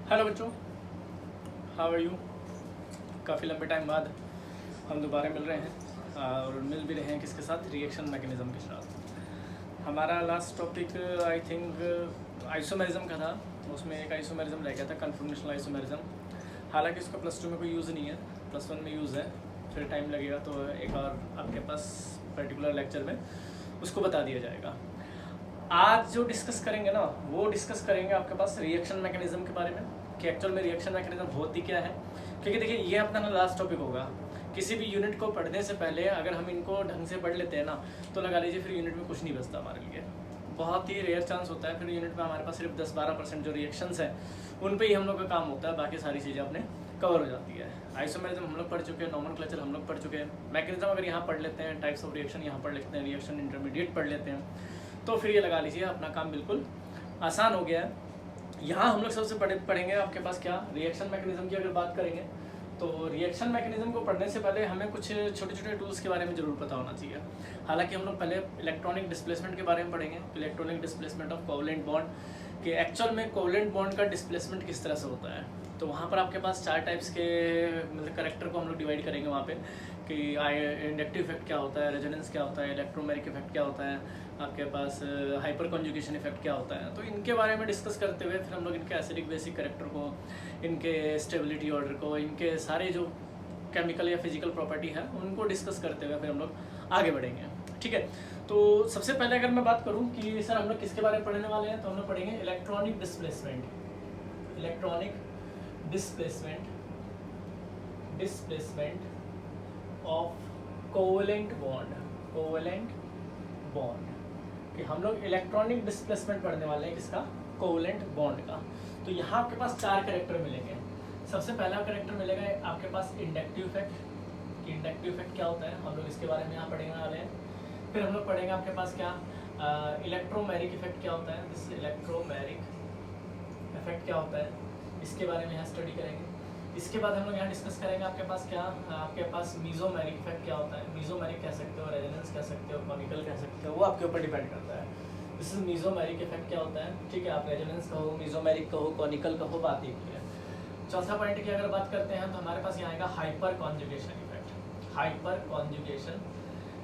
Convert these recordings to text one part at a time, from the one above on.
Hello बच्चों, how are you. काफ़ी लंबे टाइम बाद हम दोबारा मिल रहे हैं और मिल भी रहे हैं किसके साथ, रिएक्शन मैकेनिज़्म के साथ। हमारा last topic I think isomerism का था। उसमें एक आइसोमेरिज्म रह गया था, कन्फॉर्मेशनल आइसोमेरिज्म। हालांकि इसका प्लस 2 में कोई यूज़ नहीं है, प्लस 1 में यूज़ है। फिर टाइम लगेगा तो एक और आपके पास पर्टिकुलर लेक्चर में उसको बता दिया जाएगा। आज जो डिस्कस करेंगे ना, वो डिस्कस करेंगे आपके पास रिएक्शन मैकेनिज्म के बारे में, कि एक्चुअल में रिएक्शन मैकेनिज्म होती क्या है। क्योंकि देखिए, ये अपना ना लास्ट टॉपिक होगा। किसी भी यूनिट को पढ़ने से पहले अगर हम इनको ढंग से पढ़ लेते हैं ना, तो लगा लीजिए फिर यूनिट में कुछ नहीं बचता हमारे लिए। बहुत ही रेयर चांस होता है फिर यूनिट में हमारे पास सिर्फ 10-12% जो रिएक्शंस हैं उन पे ही हम लोग का काम होता है, बाकी सारी चीज़ें अपने कवर हो जाती है। आइसोमेरिज्म हम लोग पढ़ चुके हैं, नॉमेनक्लेचर हम लोग पढ़ चुके हैं, मैकेनिज्म अगर यहाँ पढ़ लेते हैं, टाइप्स ऑफ रिएक्शन यहाँ पढ़ लेते हैं, रिएक्शन इंटरमीडिएट पढ़ लेते हैं, तो फिर ये लगा लीजिए अपना काम बिल्कुल आसान हो गया है। यहाँ हम लोग सबसे पढ़ेंगे आपके पास क्या, रिएक्शन मैकेनिज्म की अगर बात करेंगे तो रिएक्शन मैकेनिज्म को पढ़ने से पहले हमें कुछ छोटे छोटे टूल्स के बारे में ज़रूर पता होना चाहिए। हालांकि हम लोग पहले इलेक्ट्रॉनिक डिस्प्लेसमेंट के बारे में पढ़ेंगे, electronic displacement of covalent bond, कि एक्चुअल में कोवेलेंट बॉन्ड का डिस्प्लेसमेंट किस तरह से होता है। तो वहाँ पर आपके पास 4 टाइप्स के मतलब करेक्टर को हम लोग डिवाइड करेंगे वहाँ पे, कि इंडक्टिव इफेक्ट क्या होता है, रेजोनेंस क्या होता है, इलेक्ट्रोमेरिक इफेक्ट क्या होता है, आपके पास हाइपर कॉन्जुगेशन इफेक्ट क्या होता है। तो इनके बारे में डिस्कस करते हुए फिर हम लोग इनके एसिडिक बेसिक करेक्टर को, इनके स्टेबिलिटी ऑर्डर को, इनके सारे जो केमिकल या फिजिकल प्रॉपर्टी है उनको डिस्कस करते हुए फिर हम लोग आगे बढ़ेंगे। ठीक है, तो सबसे पहले अगर मैं बात करूं कि सर हम लोग किसके बारे में पढ़ने वाले हैं, तो हम लोग पढ़ेंगे electronic displacement. Electronic displacement of covalent bond, कि हम लोग इलेक्ट्रॉनिक डिस्प्लेसमेंट पढ़ने वाले हैं किसका, कोवेलेंट बॉन्ड का। तो यहाँ आपके पास 4 कैरेक्टर मिलेंगे। सबसे पहला कैरेक्टर मिलेगा आपके पास इंडक्टिव इफेक्ट, कि इंडक्टिव इफेक्ट क्या होता है, हम लोग इसके बारे में यहाँ पढ़ेंगे वाले हैं। फिर हम लोग पढ़ेंगे आपके पास क्या, इलेक्ट्रोमेरिक इफेक्ट क्या होता है, दिस इलेक्ट्रोमेरिक इफेक्ट क्या होता है, इसके बारे में यहाँ स्टडी करेंगे। इसके बाद हम लोग यहाँ डिस्कस करेंगे आपके पास क्या, आपके पास मीजोमेरिक इफेक्ट क्या होता है, मीजोमेरिक कह सकते हो, रेजोनेंस कह सकते हो, कॉनिकल कह सकते हो, वो आपके ऊपर डिपेंड करता है। दिस इज मीजोमेरिक इफेक्ट क्या होता है, ठीक है, आप रेजोनेंस कहो, मीजोमेरिक कहो, कॉनिकल कहो, बात एक ही है। चौथा पॉइंट की अगर बात करते हैं तो हमारे पास यहाँ आएगा hyper conjugation effect. Hyper conjugation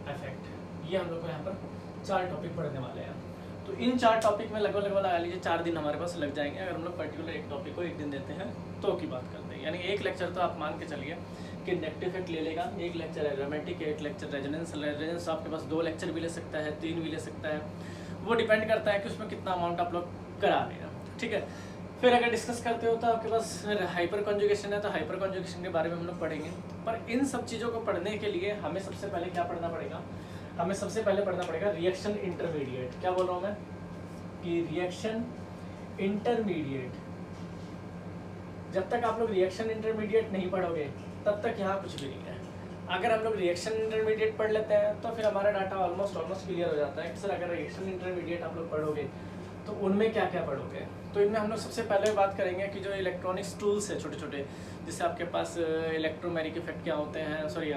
effect, ये हम लोग को यहाँ पर 4 टॉपिक पढ़ने वाले हैं। तो इन 4 टॉपिक में लगभग लगा लीजिए 4 दिन हमारे पास लग जाएंगे, अगर हम लोग पर्टिकुलर एक टॉपिक को एक दिन देते हैं तो की बात करते हैं। यानी एक लेक्चर तो आप मान के चलिए कि इंडक्टिव इफेक्ट ले लेगा, एक लेक्चर एरोमेटिक, एक लेक्चर रेजोनेंस आपके पास 2 लेक्चर भी ले सकता है, 3 भी ले सकता है, वो डिपेंड करता है कि उसमें कितना अमाउंट आप लोग करा रहे हैं। ठीक है, फिर अगर डिस्कस करते हो तो आपके पास हाइपर कॉन्जुगेशन है, तो हाइपर कॉन्जुगेशन के बारे में हम लोग पढ़ेंगे। पर इन सब चीज़ों को पढ़ने के लिए हमें सबसे पहले क्या पढ़ना पड़ेगा, हमें सबसे पहले पढ़ना पड़ेगा रिएक्शन इंटरमीडिएट। क्या बोल रहा हूँ मैं, कि रिएक्शन इंटरमीडिएट। जब तक आप लोग रिएक्शन इंटरमीडिएट नहीं पढ़ोगे तब तक यहाँ कुछ भी नहीं है। अगर हम लोग रिएक्शन इंटरमीडिएट पढ़ लेते हैं तो फिर हमारा डाटा ऑलमोस्ट क्लियर हो जाता है कि सर अगर रिएक्शन इंटरमीडिएट आप लोग पढ़ोगे तो उनमें क्या क्या पढ़ोगे। तो इनमें हम लोग सबसे पहले बात करेंगे कि जो इलेक्ट्रॉनिक्स टूल्स है छोटे छोटे, जैसे आपके पास इलेक्ट्रोमेरिक इफेक्ट क्या होते हैं, सॉरी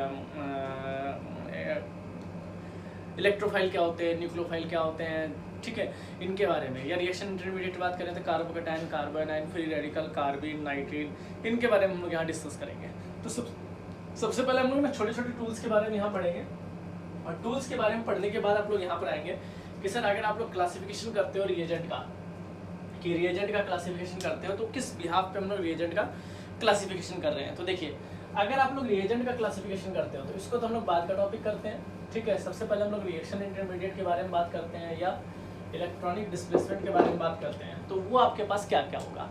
इलेक्ट्रोफाइल क्या होते हैं, न्यूक्लियोफाइल क्या होते हैं, ठीक है, इनके बारे में। या रिएक्शन इंटरमीडिएट बात करें तो कार्बोकेटाइन, कार्बोनाइन, फ्री रेडिकल, कार्बिन, नाइट्रीन, इनके बारे में हम लोग यहाँ डिस्कस करेंगे। तो सबसे पहले हम लोग ना छोटे छोटे टूल्स के बारे में यहाँ पढ़ेंगे, और टूल्स के बारे में पढ़ने के बाद आप लोग यहाँ पर आएंगे कि सर अगर आप लोग क्लासिफिकेशन करते हो रिएजेंट का, कि रिएजेंट का क्लासिफिकेशन करते हो तो किस बिहाफ पे हम लोग रिएजेंट का क्लासिफिकेशन कर रहे हैं। तो देखिए, अगर आप लोग रिएजेंट का क्लासिफिकेशन करते हो तो इसको तो हम लोग बाद का टॉपिक करते हैं। ठीक है, सबसे पहले हम लोग रिएक्शन इंटरमीडिएट के बारे में बात करते हैं या इलेक्ट्रॉनिक डिस्प्लेसमेंट के बारे में बात करते हैं। तो वो आपके पास क्या क्या होगा।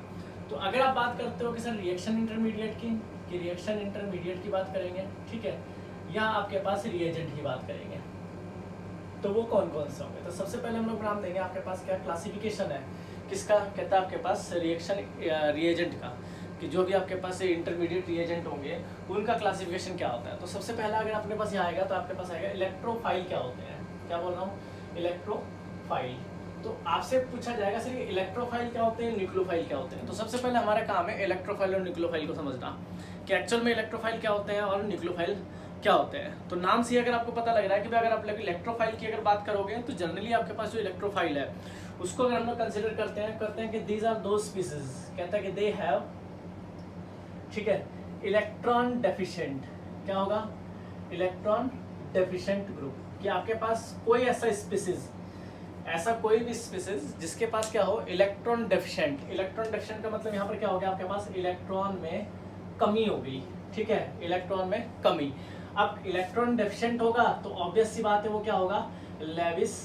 तो अगर आप बात करते हो कि सर रिएक्शन इंटरमीडिएट की, कि रिएक्शन इंटरमीडिएट की बात करेंगे, ठीक है, या आपके पास रिएजेंट की बात करेंगे, तो वो कौन कौन से होंगे। तो सबसे पहले हम लोग नाम देंगे आपके पास क्या क्लासिफिकेशन है, किसका कहता है आपके पास रिएक्शन रिएजेंट का, कि जो भी आपके पास इंटरमीडिएट रिएजेंट होंगे उनका क्लासिफिकेशन क्या होता है। तो सबसे पहला अगर आपके पास यहाँ आएगा तो आपके पास आएगा इलेक्ट्रोफाइल क्या होते हैं। क्या बोल रहा हूँ, इलेक्ट्रोफाइल। तो आपसे पूछा जाएगा सर ये इलेक्ट्रोफाइल क्या होते हैं, न्यूक्लियोफाइल क्या होते हैं। तो सबसे पहले हमारा काम है इलेक्ट्रोफाइल और न्यूक्लियोफाइल को समझना, कि एक्चुअल में इलेक्ट्रोफाइल क्या होते हैं और न्यूक्लियोफाइल क्या होते हैं। तो नाम से अगर आपको पता लग रहा है कि भाई अगर आप इलेक्ट्रोफाइल की अगर बात करोगे तो जनरली आपके पास जो इलेक्ट्रोफाइल है उसको अगर हम लोग कंसिडर करते हैं कि दीज आर दो स्पीसीज, कहता है कि दे हैव, ठीक है, इलेक्ट्रॉन डेफिशिएंट, क्या होगा, इलेक्ट्रॉन डेफिशिएंट ग्रुप, कि आपके पास कोई ऐसा स्पीसीज, ऐसा कोई भी स्पीसीज जिसके पास क्या हो, इलेक्ट्रॉन डेफिशिएंट। इलेक्ट्रॉन डेफिशिएंट का मतलब यहाँ पर क्या हो गया, आपके पास इलेक्ट्रॉन में कमी हो गई, ठीक है, इलेक्ट्रॉन में कमी। अब इलेक्ट्रॉन डेफिशिएंट होगा तो ऑब्वियस सी बात है वो क्या होगा, लेविस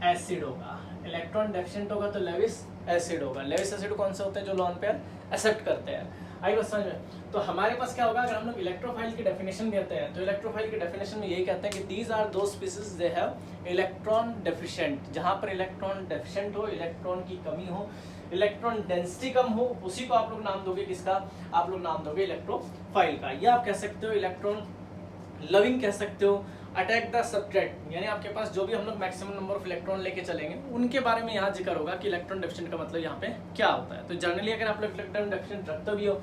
एसिड होगा। इलेक्ट्रॉन डेफिशिएंट होगा तो लेविस एसिड होगा। लेविस एसिड कौन से होते हैं, जो लोन पेयर एक्सेप्ट करते हैं। आई बात समझ में। तो हमारे पास क्या होगा, अगर हम लोग इलेक्ट्रोफाइल की डेफिनेशन देते हैं तो इलेक्ट्रोफाइल की डेफिनेशन में यही कहते हैं कि दीज आर दो species they have electron deficient, जहां पर इलेक्ट्रॉन डेफिशिएंट हो, इलेक्ट्रॉन की कमी हो, इलेक्ट्रॉन डेंसिटी कम हो, उसी को आप लोग नाम दोगे किसका, आप लोग नाम दोगे इलेक्ट्रोफाइल का। या आप कह सकते हो इलेक्ट्रॉन लविंग कह सकते हो, अटैक द सब्ट्रैक्ट, यानी आपके पास जो भी हम लोग मैक्सिमम नंबर ऑफ इलेक्ट्रॉन लेके चलेंगे उनके बारे में यहाँ जिक्र होगा कि इलेक्ट्रॉन डेफिशिएंट का मतलब यहाँ पे क्या होता है। तो जनरली अगर आप लोग इलेक्ट्रॉन डेफिशिएंट रखते भी हो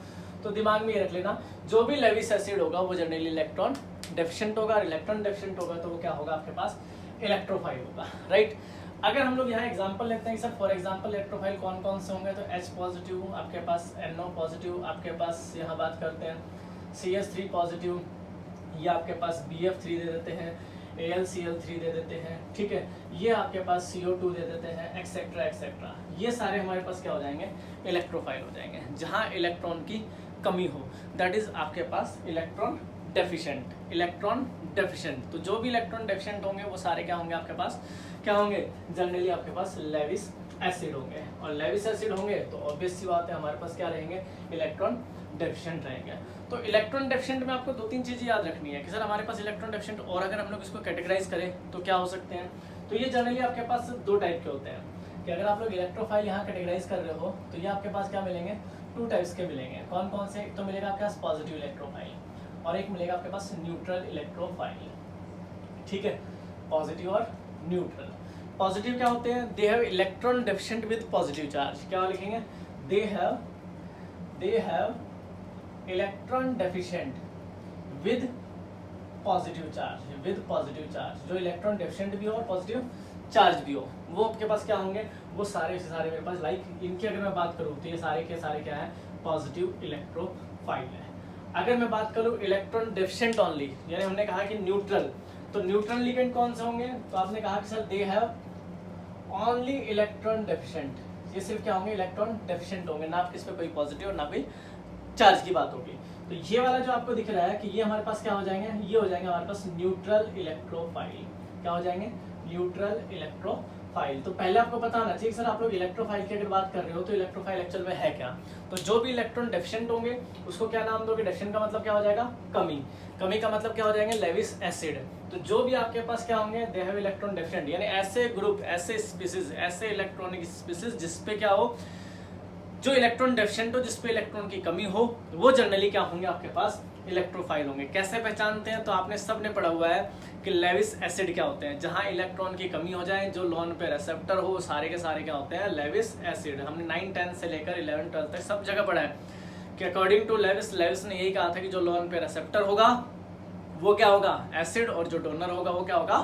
तो दिमाग में ये रख लेना, जो भी लेविस एसिड होगा वो जनरली इलेक्ट्रॉन डेफिशिएंट होगा, और इलेक्ट्रॉन डेफिशिएंट होगा तो वो क्या होगा, आपके पास इलेक्ट्रोफाइल होगा, राइट। अगर हम लोग यहाँ एग्जांपल लेते हैं सर, फॉर एग्जांपल इलेक्ट्रोफाइल कौन कौन से होंगे, तो H पॉजिटिव आपके पास, NO पॉजिटिव आपके पास, यहाँ बात करते हैं CH3 पॉजिटिव, ये आपके पास BF3 दे देते हैं, AlCl3 दे देते हैं, ठीक है, ये आपके पास CO2 दे देते हैं, एक्सेट्रा एक्सेट्रा। ये सारे हमारे पास क्या हो जाएंगे, इलेक्ट्रोफाइल हो जाएंगे, जहाँ इलेक्ट्रॉन की कमी हो, दैट इज आपके पास इलेक्ट्रॉन डेफिशिएंट। इलेक्ट्रॉन डेफिशिएंट, तो जो भी इलेक्ट्रॉन डेफिशिएंट होंगे वो सारे क्या होंगे, आपके पास क्या होंगे, जनरली आपके पास लेविस एसिड होंगे, और लेविस एसिड होंगे तो ऑब्वियस सी बात है हमारे पास क्या रहेंगे, इलेक्ट्रॉन डेफिशिएंट रहेंगे। तो इलेक्ट्रॉन डेफिशिएंट में आपको 2-3 चीजें याद रखनी है कि सर हमारे पास इलेक्ट्रॉन डेफिशिएंट, और अगर हम लोग इसको कैटेगराइज करें तो क्या हो सकते हैं, तो ये जनरली आपके पास 2 टाइप के होते हैं, कि अगर आप लोग इलेक्ट्रोफाइल यहाँ कैटेगराइज कर रहे हो तो ये आपके पास क्या मिलेंगे, 2 टाइप्स के मिलेंगे। कौन कौन से, एक तो मिलेगा आपके पास पॉजिटिव इलेक्ट्रोफाइल, और एक मिलेगा आपके पास न्यूट्रल इलेक्ट्रोफाइल, ठीक है, पॉजिटिव और न्यूट्रल। पॉजिटिव क्या होते हैं, they have electron deficient with positive charge, क्या लिखेंगे, दे have electron deficient with positive charge, with positive charge, जो इलेक्ट्रॉन डेफिशिएंट भी हो और पॉजिटिव चार्ज भी हो, वो आपके पास क्या होंगे, वो सारे से सारे मेरे पास, लाइक इनकी अगर मैं बात करूँ तो ये सारे के सारे क्या है, पॉजिटिव इलेक्ट्रोफाइल है। अगर मैं बात करूँ इलेक्ट्रॉन डेफिशिएंट ओनली, यानी हमने कहा कि न्यूट्रल, तो न्यूट्रल लिगेंड कौन से होंगे, तो आपने कहा कि sir they have only electron deficient, ये सिर्फ क्या होंगे, इलेक्ट्रॉन डेफिशिएंट होंगे, ना किस पे कोई पॉजिटिव और ना कोई चार्ज की बात होगी। तो ये वाला जो आपको दिख रहा है कि ये हमारे पास क्या हो जाएंगे, ये हो जाएंगे हमारे पास न्यूट्रल इलेक्ट्रोफाइल, क्या हो जाएंगे, न्यूट्रल इलेक्ट्रोफाइल। तो पहले आपको पता होना चाहिए सर आप लोग इलेक्ट्रोफाइल की अगर बात कर रहे हो तो इलेक्ट्रोफाइल एक्चुअल में है क्या। तो जो भी इलेक्ट्रॉन डेफिशिएंट होंगे उसको क्या नाम दोगे, डेफिशिएंट का मतलब क्या हो जाएगा, कमी, कमी का मतलब क्या हो जाएंगे, लेविस एसिड। तो जो भी आपके पास क्या होंगे, दे हैव इलेक्ट्रॉन डेफिशिएंट, यानी ऐसे ग्रुप, ऐसे स्पीसीज, ऐसे इलेक्ट्रॉनिक स्पीसीज जिसपे क्या हो, जो इलेक्ट्रॉन डेफिशिएंट हो, जिसपे इलेक्ट्रॉन की कमी हो, वो जनरली क्या होंगे, आपके पास इलेक्ट्रोफाइल होंगे। कैसे पहचानते हैं, तो आपने सब ने पढ़ा हुआ है कि लेविस एसिड क्या होते हैं, जहां इलेक्ट्रॉन की कमी हो जाए, जो लोन पे रिसेप्टर हो, सारे के सारे क्या होते हैं, लेविस एसिड। हमने 9, 10 से लेकर 11, 12 तक सब जगह पढ़ा है कि अकॉर्डिंग टू लेविस, लेविस ने यही कहा था कि जो लोन पे रिसेप्टर होगा वो क्या होगा, एसिड, और जो डोनर होगा वो क्या होगा,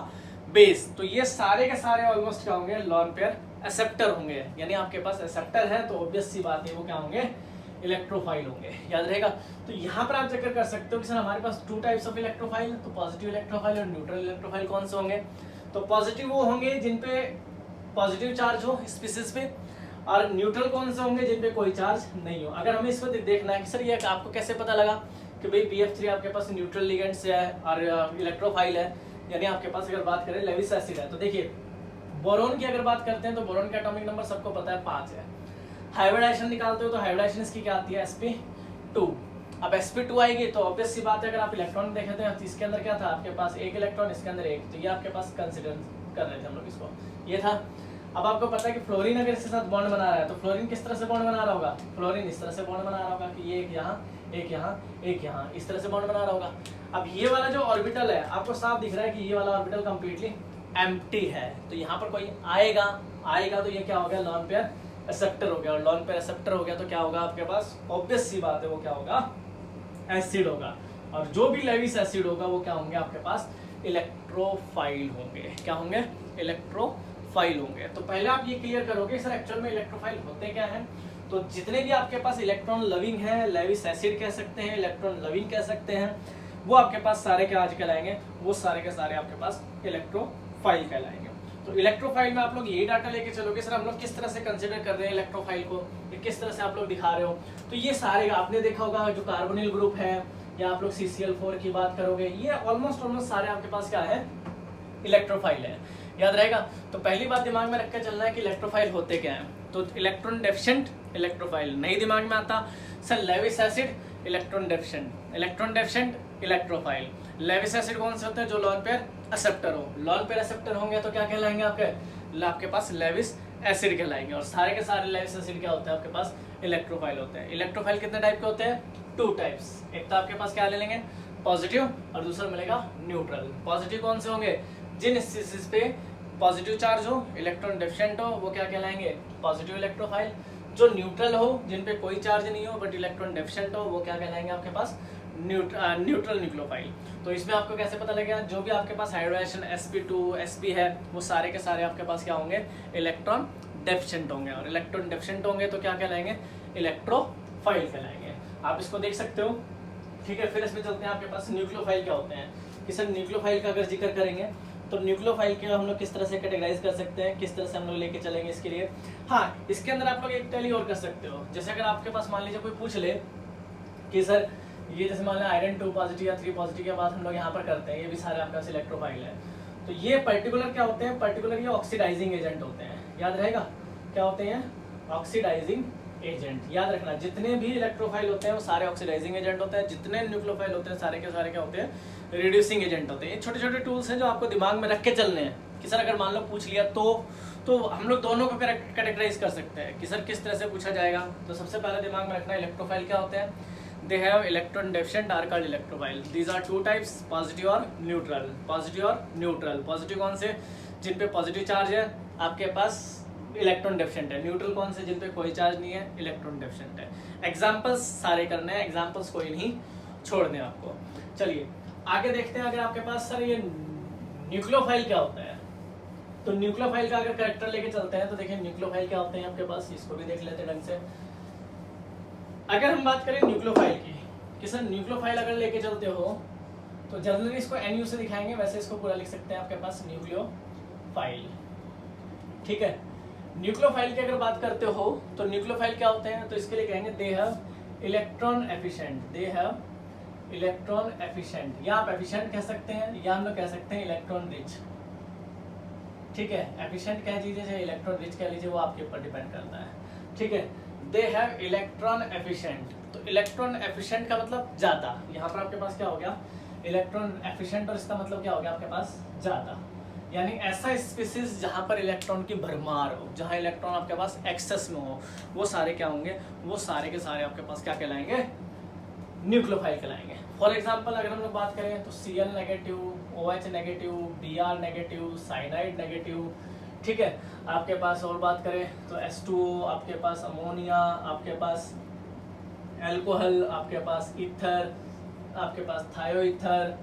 बेस। तो ये सारे के सारे ऑलमोस्ट क्या होंगे, लोन पेयर एक्सेप्टर होंगे, यानी आपके पास एक्सेप्टर है तो ऑब्वियस सी बात है वो क्या होंगे, इलेक्ट्रोफाइल होंगे, याद रहेगा। तो यहाँ पर आप जिक्र कर सकते हो कि सर हमारे पास 2 टाइप्स ऑफ इलेक्ट्रोफाइल, तो पॉजिटिव इलेक्ट्रोफाइल और न्यूट्रल इलेक्ट्रोफाइल कौन से होंगे, तो पॉजिटिव वो होंगे जिन पे पॉजिटिव चार्ज हो स्पीसीज पे, और न्यूट्रल कौन से होंगे जिन पे कोई चार्ज नहीं हो। अगर हमें इसको देखना है कि सर ये आपको कैसे पता लगा कि भाई BF3 आपके पास न्यूट्रल लिगेंड से है और इलेक्ट्रोफाइल है, यानी आपके पास अगर बात करें लेविस एसिड है, तो देखिए बोरोन की अगर बात करते हैं तो बोरोन का एटॉमिक नंबर सबको पता है 5 है। हाइब्रिडाइजेशन निकालते हो तो हाइब्रिडाइजेशन इसकी क्या आती है, sp2। अब sp2 आएगी तो ऑब्वियस सी बात है, अगर आप इलेक्ट्रॉन देखे थे तो इसके अंदर क्या था, आपके पास 1 इलेक्ट्रॉन, इसके अंदर 1, तो ये आपके पास कंसिडर कर रहे थे हम लोग इसको, ये था। अब आपको पता है कि फ्लोरीन अगर इसके साथ बॉन्ड बना रहा है तो फ्लोरीन किस तरह से बॉन्ड बना रहा होगा, फ्लोरीन इस तरह से बॉन्ड बना रहा होगा कि ये एक यहाँ, एक यहाँ, एक यहाँ, इस तरह से बॉन्ड बना रहा होगा। अब ये वाला जो ऑर्बिटल है आपको साफ दिख रहा है कि ये वाला ऑर्बिटल कंप्लीटली एम्प्टी है, तो यहाँ पर कोई आएगा तो ये क्या हो गया, लॉन पेयर एक्सेप्टर हो गया, और लॉन पेयर एक्सेप्टर हो गया तो क्या होगा आपके पास, ऑब्वियस सी बात है वो क्या होगा, एसिड होगा। और जो भी लेविस एसिड होगा वो क्या होंगे आपके पास, इलेक्ट्रोफाइल होंगे, क्या होंगे, इलेक्ट्रोफाइल इलेक्ट्रोफाइल होंगे। तो पहले आप ये क्लियर करोगे सर एक्चुअल में इलेक्ट्रोफाइल होते क्या हैं। तो जितने भी आपके पास इलेक्ट्रॉन लविंग है, लेविस एसिड कह सकते हैं, इलेक्ट्रॉन लविंग कह सकते हैं, वो आपके पास सारे क्या आज कहलाएंगे, वो सारे के सारे आपके पास इलेक्ट्रोफाइल कहलाएंगे। तो इलेक्ट्रोफाइल में आप लोग यही डाटा लेके चलोगे सर हम लोग किस तरह से कंसिडर कर रहे हैं इलेक्ट्रोफाइल को, ये किस तरह से आप लोग दिखा रहे हो। तो ये सारे आपने देखा होगा जो कार्बोनिल ग्रुप है, या आप लोग CCl4 की बात करोगे, ये ऑलमोस्ट सारे आपके पास क्या है, इलेक्ट्रोफाइल है। याद रहेगा। तो पहली बात दिमाग में रख के चलना है कि इलेक्ट्रोफाइल होते क्या हैं। तो इलेक्ट्रॉन डेफिशिएंट इलेक्ट्रोफाइल। नहीं दिमाग में आता sir Lewis acid electron deficient electrophile. Lewis acid कौन से होते हैं, जो लॉन पेयर एक्सेप्टर हो। लॉन पेयर एक्सेप्टर होंगे तो क्या कहलाएंगे आपके पास लेविस एसिड कहलाएंगे। और सारे के सारे लेविस एसिड क्या होते हैं आपके पास, इलेक्ट्रोफाइल होते हैं। इलेक्ट्रोफाइल कितने टाइप के होते हैं, 2 टाइप्स। एक तो आपके पास क्या ले लेंगे, पॉजिटिव, और दूसरा मिलेगा न्यूट्रल। पॉजिटिव कौन से होंगे, जिन स्पीसीज पे पॉजिटिव चार्ज हो, इलेक्ट्रॉन डेफिशिएंट हो, वो क्या कहलाएंगे, पॉजिटिव इलेक्ट्रोफाइल। जो न्यूट्रल हो, जिन पे कोई चार्ज नहीं हो बट इलेक्ट्रॉन डेफिशिएंट हो, वो क्या कहलाएंगे आपके पास, न्यूट्रल न्यूक्लियोफाइल। तो इसमें आपको कैसे पता लगेगा, जो भी आपके पास हाइड्रोजन sp2 sp है, वो सारे के सारे आपके पास क्या होंगे, इलेक्ट्रॉन डेफिशिएंट होंगे। और इलेक्ट्रॉन डेफिशिएंट होंगे तो क्या कहलाएंगे, इलेक्ट्रोफाइल कहलाएंगे। आप इसको देख सकते हो। ठीक है, फिर इसमें चलते हैं आपके पास न्यूक्लियोफाइल क्या होते हैं। कि सर न्यूक्लियोफाइल का अगर जिक्र करेंगे तो न्यूक्लियोफाइल के हम लोग किस तरह से कैटेगराइज कर सकते हैं, किस तरह से हम लोग लेके चलेंगे इसके लिए। हाँ, इसके अंदर आप लोग एक टैली और कर सकते हो। जैसे अगर आपके पास मान लीजिए कोई पूछ ले कि सर ये जैसे मान लें आयरन 2 पॉजिटिव या 3 पॉजिटिव के बाद हम लोग यहाँ पर करते हैं, ये भी सारे आपके पास इलेक्ट्रोफाइल है। तो ये पर्टिकुलर क्या होते हैं, पर्टिकुलर ये ऑक्सीडाइजिंग एजेंट होते हैं। याद रहेगा क्या होते हैं, ऑक्सीडाइजिंग एजेंट। याद रखना, जितने भी इलेक्ट्रोफाइल होते हैं वो सारे ऑक्सीडाइजिंग एजेंट होते हैं। जितने न्यूक्लियोफाइल होते हैं सारे के सारे क्या होते हैं, रिड्यूसिंग एजेंट होते हैं। ये छोटे छोटे टूल्स हैं जो आपको दिमाग में रख के चलने हैं कि सर अगर मान लो पूछ लिया तो हम लोग दोनों को कैटेगराइज कर सकते हैं कि सर किस तरह से पूछा जाएगा। तो सबसे पहले दिमाग में रखना इलेक्ट्रोफाइल क्या होते हैं, they have electron deficient are called electrophile. These are 2 types, positive और न्यूट्रल। पॉजिटिव और न्यूट्रल। पॉजिटिव कौन से, जिन पे पॉजिटिव चार्ज है आपके पास, इलेक्ट्रॉन डेफिशिएंट है। न्यूट्रल कौन से, जिन पे कोई चार्ज नहीं है, इलेक्ट्रॉन डेफिशिएंट है। एग्जांपल्स सारे करने हैं, एग्जांपल्स कोई नहीं छोड़ने आपको। चलिए आगे देखते हैं। अगर आपके पास सर ये न्यूक्लियोफाइल क्या होता है, तो न्यूक्लियोफाइल का अगर कैरेक्टर लेके चलते हैं तो देखिए न्यूक्लियोफाइल क्या होते हैं आपके पास, इसको भी देख लेते हैं ढंग से। अगर हम बात करें न्यूक्लियोफाइल की कि सर न्यूक्लियोफाइल अगर लेके चलते हो तो जनरली इसको NU से दिखाएंगे, वैसे इसको पूरा लिख सकते हैं आपके पास न्यूक्लियोफाइल। ठीक है, न्यूक्लियोफाइल की अगर बात करते हो तो न्यूक्लियोफाइल क्या होते हैं, तो इसके लिए कहेंगे दे have electron efficient. They have electron efficient, या आप एफिशिएंट कह सकते हैं या हम लोग कह सकते हैं इलेक्ट्रॉन रिच। ठीक है, एफिशिएंट कह लीजिए चाहे इलेक्ट्रॉन रिच कह लीजिए, वो आपके ऊपर डिपेंड करता है। ठीक है, दे हैव इलेक्ट्रॉन एफिशिएंट। तो इलेक्ट्रॉन एफिशिएंट का मतलब ज्यादा। यहाँ पर आपके पास क्या हो गया, इलेक्ट्रॉन एफिशिएंट, और इसका मतलब क्या हो गया आपके पास, ज्यादा। यानी ऐसा स्पीसीज जहाँ पर इलेक्ट्रॉन की भरमार हो, जहाँ इलेक्ट्रॉन आपके पास एक्सेस में हो, वो सारे क्या होंगे, वो सारे के सारे आपके पास क्या कहलाएंगे, न्यूक्लियोफाइल कहलाएंगे। फॉर एग्जांपल अगर हम लोग बात करें तो Cl negative, OH negative, Br negative, cyanide negative. ठीक है, आपके पास और बात करें तो H2O, आपके पास अमोनिया, आपके पास एल्कोहल, आपके पास ईथर, आपके पास थायोईथर।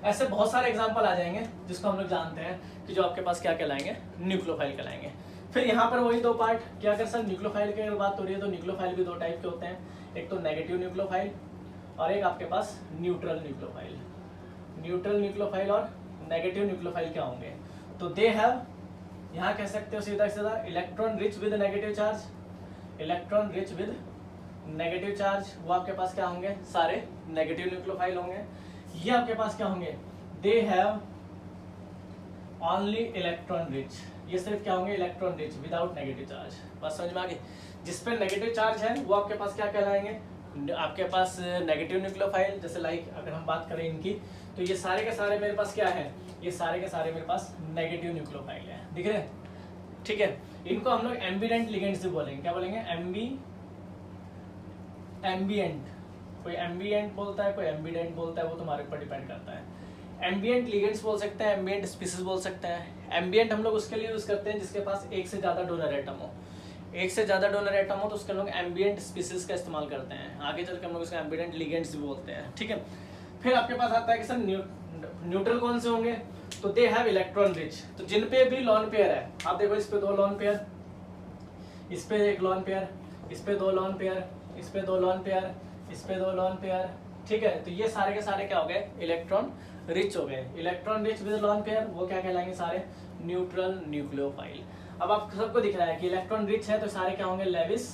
ऐसे बहुत सारे एग्जांपल आ जाएंगे जिसको हम लोग जानते हैं कि जो आपके पास क्या कहलाएंगे, न्यूक्लियोफाइल कहलाएंगे। फिर यहाँ पर वही 2 पार्ट कि अगर सर न्यूक्लियोफाइल की अगर बात हो रही है तो न्यूक्लियोफाइल भी 2 टाइप के होते हैं, एक तो नेगेटिव न्यूक्लियोफाइल और एक आपके पास न्यूट्रल न्यूक्लियोफाइल। न्यूट्रल न्यूक्लियोफाइल और नेगेटिव न्यूक्लियोफाइल क्या होंगे, तो दे हैव, यहाँ कह सकते हो सीधा सीधा electron rich with negative charge. Electron rich with negative charge, वो आपके पास क्या होंगे, सारे नेगेटिव न्यूक्लियोफाइल होंगे। ये आपके पास क्या होंगे, they have only electron rich. ये सिर्फ क्या होंगे, electron rich without negative charge. बस समझ में आ गई। जिस पे नेगेटिव चार्ज है वो आपके पास क्या कहलाएंगे, आपके पास नेगेटिव न्यूक्लियोफाइल। जैसे लाइक अगर हम बात करें इनकी, तो ये सारे के सारे मेरे पास क्या है, ये सारे के सारे मेरे पास नेगेटिव न्यूक्लियोफाइल है, दिख रहे हैं। ठीक है, इनको हम लोग एम्बिडेंट लिगेंड्स भी बोलेंगे। क्या बोलेंगे, एम्बिएंट। कोई एम्बिएंट बोलता है, कोई एम्बिडेंट बोलता है, वो तुम्हारे ऊपर डिपेंड करता है। एम्बिएंट लिगेंड्स बोल सकते हैं, एम्बिएंट स्पीसीज बोल सकते हैं। एम्बिएंट हम लोग उसके लिए यूज करते हैं जिसके पास एक से ज्यादा डोनर एटम हो। एक से ज्यादा डोनर एटम हो तो उसके हम लोग एम्बिएंट स्पीसीज का इस्तेमाल करते हैं। आगे चल के हम लोग उसका एम्बिडेंट लिगेंड्स भी बोलते हैं। ठीक है, फिर आपके पास आता है कि सर न्यूट्रल कौन से होंगे, तो दे हैव इलेक्ट्रॉन रिच। तो जिन पे भी लॉन पेयर है, आप देखो इस पे 2 लॉन पेयर, इस पे 1 लॉन पेयर, इस पे 2 लॉन पेयर, इस पे 2 लॉन पेयर, इस पे 2 लॉन पेयर, ठीक है। तो ये सारे के सारे क्या हो गए, इलेक्ट्रॉन रिच हो गए। Electron rich with lone pair वो क्या कहलाएंगे, सारे न्यूट्रल न्यूक्लियोफाइल। अब आप सबको दिख रहा है कि इलेक्ट्रॉन रिच है तो सारे क्या होंगे, लेविस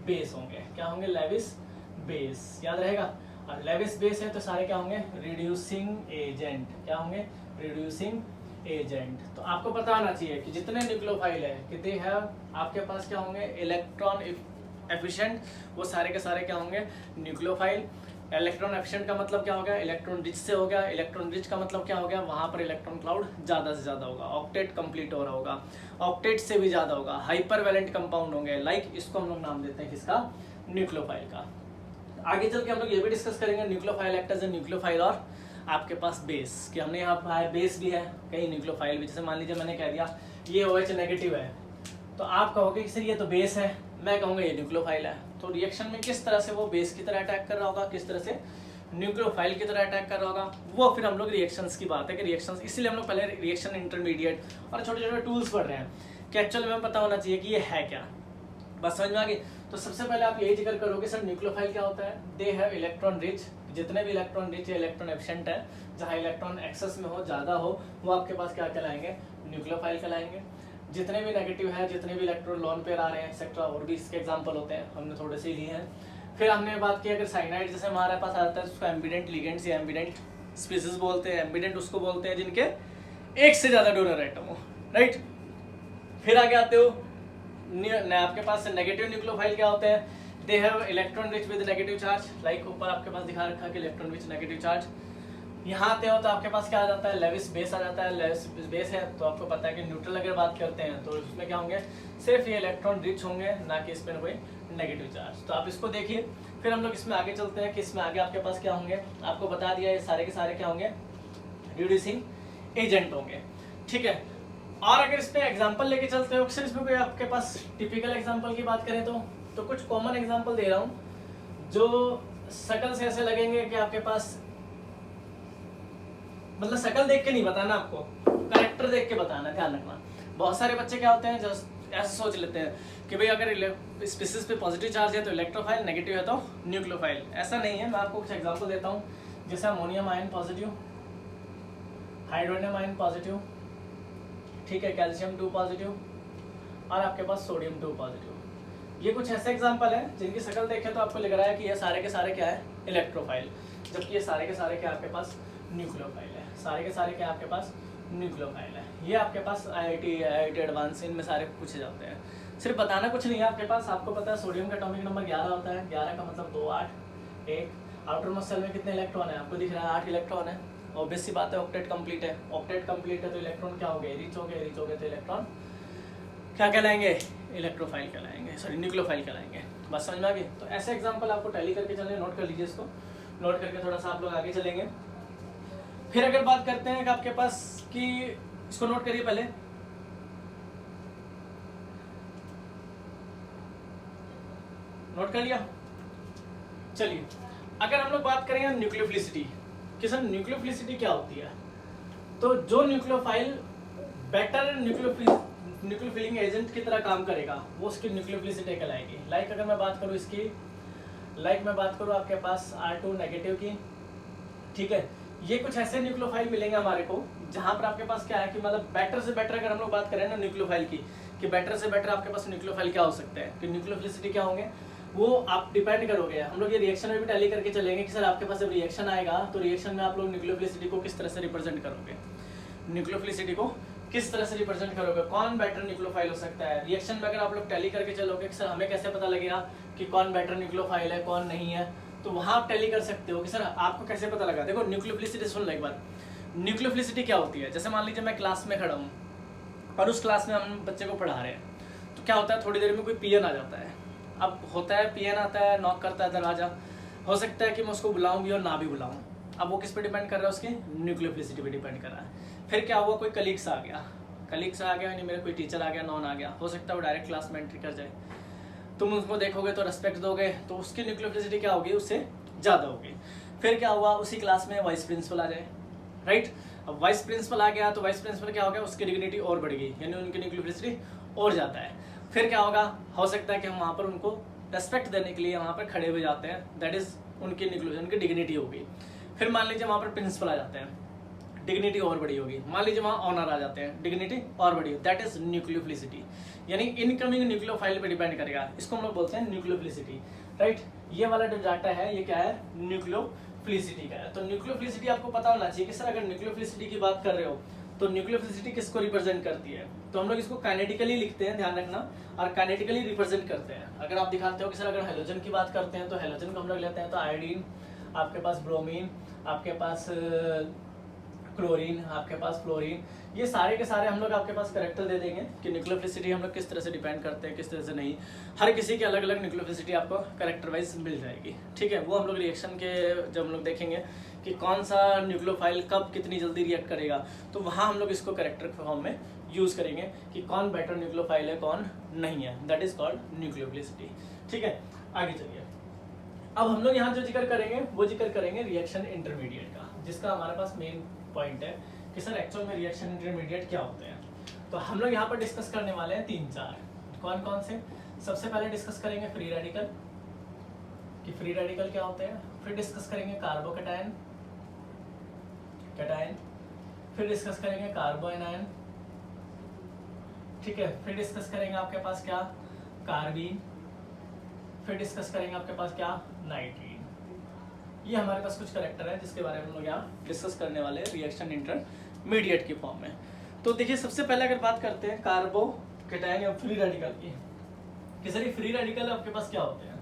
बेस होंगे। क्या होंगे, लेविस बेस, याद रहेगा। और लेविस बेस है तो सारे क्या होंगे, रिड्यूसिंग एजेंट। क्या होंगे, रिड्यूसिंग एजेंट। तो आपको पता होना चाहिए कि जितने न्यूक्लियोफाइल है कि दे हैव, आपके पास क्या होंगे, इलेक्ट्रॉन एफिशिएंट, वो सारे के सारे क्या होंगे, न्यूक्लियोफाइल। इलेक्ट्रॉन एफिशिएंट का मतलब क्या हो गया, इलेक्ट्रॉन रिच से हो गया। इलेक्ट्रॉन रिच का मतलब क्या हो गया, वहां पर इलेक्ट्रॉन क्लाउड ज्यादा से ज्यादा होगा, ऑक्टेट कंप्लीट हो रहा होगा, ऑक्टेट से भी ज्यादा होगा, हाइपर वैलेंट कंपाउंड होंगे। लाइक इसको हम लोग नाम देते हैं किसका, न्यूक्लियोफाइल का। आगे चल के हम लोग ये भी डिस्कस करेंगे nucleophile act as a nucleophile और आपके पास बेस, कि हमने यहाँ पर बेस भी है, कहीं न्यूक्लियोफाइल भी। जैसे मान लीजिए मैंने कह दिया ये OH नेगेटिव है, तो आप कहोगे कि सर ये तो बेस है, मैं कहूँगा ये न्यूक्लियोफाइल है। तो रिएक्शन में किस तरह से वो बेस की तरह अटैक कर रहा होगा, किस तरह से न्यूक्लियोफाइल की तरह अटैक कर रहा होगा, वो फिर हम लोग रिएक्शंस की बात है कि रिएक्शंस, इसीलिए हम लोग पहले रिएक्शन इंटरमीडिएट और छोटे छोटे टूल्स पढ़ रहे हैं कि एक्चुअली में पता होना चाहिए कि ये है क्या। बस समझ में आ गई। तो सबसे पहले आप यही जिक्र करोगे सर न्यूक्लियोफाइल क्या होता है, दे हैव इलेक्ट्रॉन रिच। जितने भी इलेक्ट्रॉन रिच या इलेक्ट्रॉन एफिशिएंट है, जहाँ इलेक्ट्रॉन एक्सेस में हो, ज्यादा हो, वो आपके पास क्या कहलाएंगे, न्यूक्लियोफाइल कहलाएंगे। जितने भी नेगेटिव है, जितने भी इलेक्ट्रॉन लोन पेयर आ रहे हैं एक्सेट्रा, और भी इसके एग्जांपल होते हैं, हमने थोड़े से लिए हैं। फिर हमने बात की अगर साइनाइड जैसे हमारे पास आता है, उसको एम्बिडेंट लिगेंड्स या एम्बिडेंट स्पीसीज बोलते हैं। एम्बिडेंट उसको बोलते हैं जिनके एक से ज्यादा डोनर एटम हो, राइट। फिर आगे आते हो, आपके पास नेगेटिव न्यूक्लियोफाइल क्या होते हैं, they have electron rich with negative charge. Like ऊपर आपके पास दिखा रखा कि इलेक्ट्रॉन रिच नेगेटिव चार्ज। यहाँ आते हो तो आपके पास क्या आ जाता है, लेविस बेस आ जाता है। लेविस बेस है तो आपको पता है कि न्यूट्रल अगर बात करते हैं तो उसमें क्या होंगे, सिर्फ ये इलेक्ट्रॉन रिच होंगे, ना कि इसमें कोई नेगेटिव चार्ज। तो आप इसको देखिए। फिर हम लोग इसमें आगे चलते हैं कि इसमें आगे आपके पास क्या होंगे, आपको बता दिया ये सारे के सारे क्या होंगे, रिड्यूसिंग एजेंट होंगे, ठीक है। और अगर इसमें एग्जांपल लेके चलते हो, इसमें कोई आपके पास टिपिकल एग्जांपल की बात करें तो कुछ कॉमन एग्जांपल दे रहा हूँ जो शक्ल से ऐसे लगेंगे कि आपके पास, मतलब शक्ल देख के नहीं बताना आपको, कैरेक्टर देख के बताना, ध्यान रखना। बहुत सारे बच्चे क्या होते हैं जो ऐसे सोच लेते हैं कि भाई अगर स्पीसीज पे पॉजिटिव चार्ज है तो इलेक्ट्रोफाइल, नेगेटिव है तो न्यूक्लियोफाइल। ऐसा नहीं है। मैं आपको कुछ एग्जांपल देता हूँ, जैसे ammonium ion positive, hydronium ion positive, ठीक है, कैल्शियम 2 पॉजिटिव, और आपके पास सोडियम 2 पॉजिटिव। ये कुछ ऐसे एग्जांपल है जिनकी शक्ल देखें तो आपको लग रहा है कि ये सारे के सारे क्या है, इलेक्ट्रोफाइल, जबकि ये सारे के सारे क्या आपके पास न्यूक्लियोफाइल है। सारे के सारे क्या आपके पास न्यूक्लियोफाइल है। ये आपके पास IIT एडवांस इनमें सारे पूछे जाते हैं। सिर्फ बताना कुछ नहीं है आपके पास, आपको पता है सोडियम का एटॉमिक नंबर 11 होता है। 11 का मतलब 2 8 1। आउटर मोस्ट शेल में कितने इलेक्ट्रॉन है, आपको दिख रहा है 8 इलेक्ट्रॉन है। ऑब्वियस सी बात है, ऑक्टेट कंप्लीट है। ऑक्टेट कंप्लीट है तो इलेक्ट्रॉन क्या हो गए, रिच हो गए। रिच हो गए तो इलेक्ट्रॉन क्या कहलाएंगे, इलेक्ट्रोफाइल कहलाएंगे, सॉरी न्यूक्लियोफाइल कहलाएंगे। बस समझ में आ गई। तो ऐसे एग्जांपल आपको टैली करके चलने, नोट कर लीजिए इसको, नोट करके थोड़ा सा आप लोग आगे चलेंगे। फिर अगर बात करते हैं कि आपके पास कि इसको नोट करिए पहले, नोट कर लिया। चलिए अगर हम लोग बात करेंगे न्यूक्लियोफिलिसिटी कि सर न्यूक्लियोफिलिसिटी क्या होती है, तो जो न्यूक्लियोफाइल बेटर न्यूक्लियोफिलिंग एजेंट की तरह काम करेगा वो उसकी न्यूक्लियोफिलिसिटी कहलाएगी। लाइक अगर मैं बात करूँ इसकी, मैं बात करूँ आपके पास R2 नेगेटिव की, ठीक है। ये कुछ ऐसे न्यूक्लियोफाइल मिलेंगे हमारे को जहाँ पर आपके पास क्या है कि मतलब बेटर से बेटर, अगर हम लोग बात करें ना न्यूक्लियोफाइल की, कि बेटर से बेटर आपके पास न्यूक्लियोफाइल क्या हो सकते हैं, कि न्यूक्लियोफिलिसिटी क्या होंगे, वो आप डिपेंड करोगे। हम लोग ये रिएक्शन में भी टैली करके चलेंगे कि सर आपके पास जब रिएक्शन आएगा तो रिएक्शन में आप लोग न्यूक्लियोफिलिसिटी को किस तरह से रिप्रेजेंट करोगे, न्यूक्लियोफिलिसिटी को किस तरह से रिप्रेजेंट करोगे, कौन बेटर न्यूक्लियोफाइल हो सकता है। रिएक्शन में अगर आप लोग टैली करके चलोगे कि सर हमें कैसे पता लगेगा कि कौन बेटर न्यूक्लियोफाइल है कौन नहीं है, तो वहां आप टैली कर सकते हो कि सर आपको कैसे पता लगा। देखो न्यूक्लियोफिलिसिटी सुन लो एक बार, न्यूक्लियोफिलिसिटी क्या होती है। जैसे मान लीजिए मैं क्लास में खड़ा हूँ और उस क्लास में हम बच्चे को पढ़ा रहे हैं, तो क्या होता है थोड़ी देर में कोई पीएन आ जाता है। अब होता है पीएन आता है, नॉक करता है दरवाजा, हो सकता है कि मैं उसको बुलाऊं भी और ना भी बुलाऊं। अब वो किस पे डिपेंड कर रहा है, उसकी न्यूक्लियोफिलिसिटी पे डिपेंड कर रहा है। फिर क्या हुआ, कोई कलीग्स आ गया, यानी मेरा कोई टीचर आ गया, नॉन आ गया, हो सकता है वो डायरेक्ट क्लास में एंट्री कर जाए, तुम उसको देखोगे तो रेस्पेक्ट दोगे, तो उसकी न्यूक्लियोफिलिसिटी क्या होगी, उससे ज़्यादा होगी। फिर क्या हुआ, उसी क्लास में वाइस प्रिंसिपल आ जाए, राइट। अब वाइस प्रिंसिपल आ गया तो वाइस प्रिंसिपल क्या हो गया, उसकी डिग्निटी और बढ़ गई, यानी उनकी न्यूक्लियोफिलिसिटी और जाता है। फिर क्या होगा, हो सकता है कि हम वहाँ पर उनको रेस्पेक्ट देने के लिए वहाँ पर खड़े हो जाते हैं, दैट इज उनकी उनकी डिग्निटी हो गई। फिर मान लीजिए वहाँ पर प्रिंसिपल आ जाते हैं, डिग्निटी और बड़ी होगी। मान लीजिए वहाँ ऑनर आ जाते हैं, डिग्निटी और बड़ी होगी, दैट इज न्यूक्लियोफिलिसिटी, यानी इनकमिंग न्यूक्लियोफाइल पे डिपेंड करेगा। इसको हम लोग बोलते हैं न्यूक्लियोफिलिसिटी, राइट। ये वाला जो डाटा है ये क्या है, न्यूक्लियोफिलिसिटी का है। तो न्यूक्लियोफिलिसिटी आपको पता होना चाहिए कि सर अगर न्यूक्लियोफिलिसिटी की बात कर रहे हो तो न्यूक्लियोफिलिसिटी किसको रिप्रेजेंट करती है, तो हम लोग इसको काइनेटिकली लिखते हैं, ध्यान रखना, और काइनेटिकली रिप्रेजेंट करते हैं। अगर आप दिखाते हो कि सर अगर हेलोजन की बात करते हैं तो हेलोजन को हम लोग लेते हैं तो आयोडीन, आपके पास ब्रोमीन, आपके पास क्लोरीन, आपके पास फ्लोरीन, ये सारे के सारे हम लोग आपके पास करेक्टर दे देंगे कि न्यूक्लियोफिलिसिटी हम लोग किस तरह से डिपेंड करते हैं, किस तरह से नहीं। हर किसी की अलग अलग न्यूक्लियोफिलिसिटी आपको करेक्टर वाइज मिल जाएगी, ठीक है। वो हम लोग रिएक्शन के जब हम लोग देखेंगे कि कौन सा न्यूक्लियोफाइल कब कितनी जल्दी रिएक्ट करेगा, तो वहाँ हम लोग इसको करेक्टर फॉर्म में यूज़ करेंगे कि कौन बेटर न्यूक्लियोफाइल है कौन नहीं है, दैट इज कॉल्ड न्यूक्लियोफिलिसिटी, ठीक है। आगे चलिए, अब हम लोग यहाँ जो जिक्र करेंगे वो जिक्र करेंगे रिएक्शन इंटरमीडिएट का, जिसका हमारे पास मेन पॉइंट है कि सर एक्चुअल में रिएक्शन इंटरमीडिएट क्या होते हैं। तो हम लोग यहाँ पर डिस्कस करने वाले हैं 3-4, कौन कौन से। सबसे पहले डिस्कस करेंगे फ्री रेडिकल, कि फ्री रेडिकल क्या होते हैं। फिर डिस्कस करेंगे कार्बोकैटायन, कैटायन। फिर डिस्कस करेंगे कार्बो एनायन, ठीक है। फिर डिस्कस करेंगे आपके पास क्या, कार्बीन। फिर डिस्कस करेंगे आपके पास क्या, नाइट्रीन। ये हमारे पास कुछ करेक्टर है जिसके बारे में हम लोग यहाँ डिस्कस करने वाले हैं रिएक्शन इंटरमीडिएट की फॉर्म में। तो देखिए सबसे पहले अगर बात करते हैं कार्बोकैटायन या फ्री रेडिकल की, कि सर ये फ्री रेडिकल आपके पास क्या होते हैं।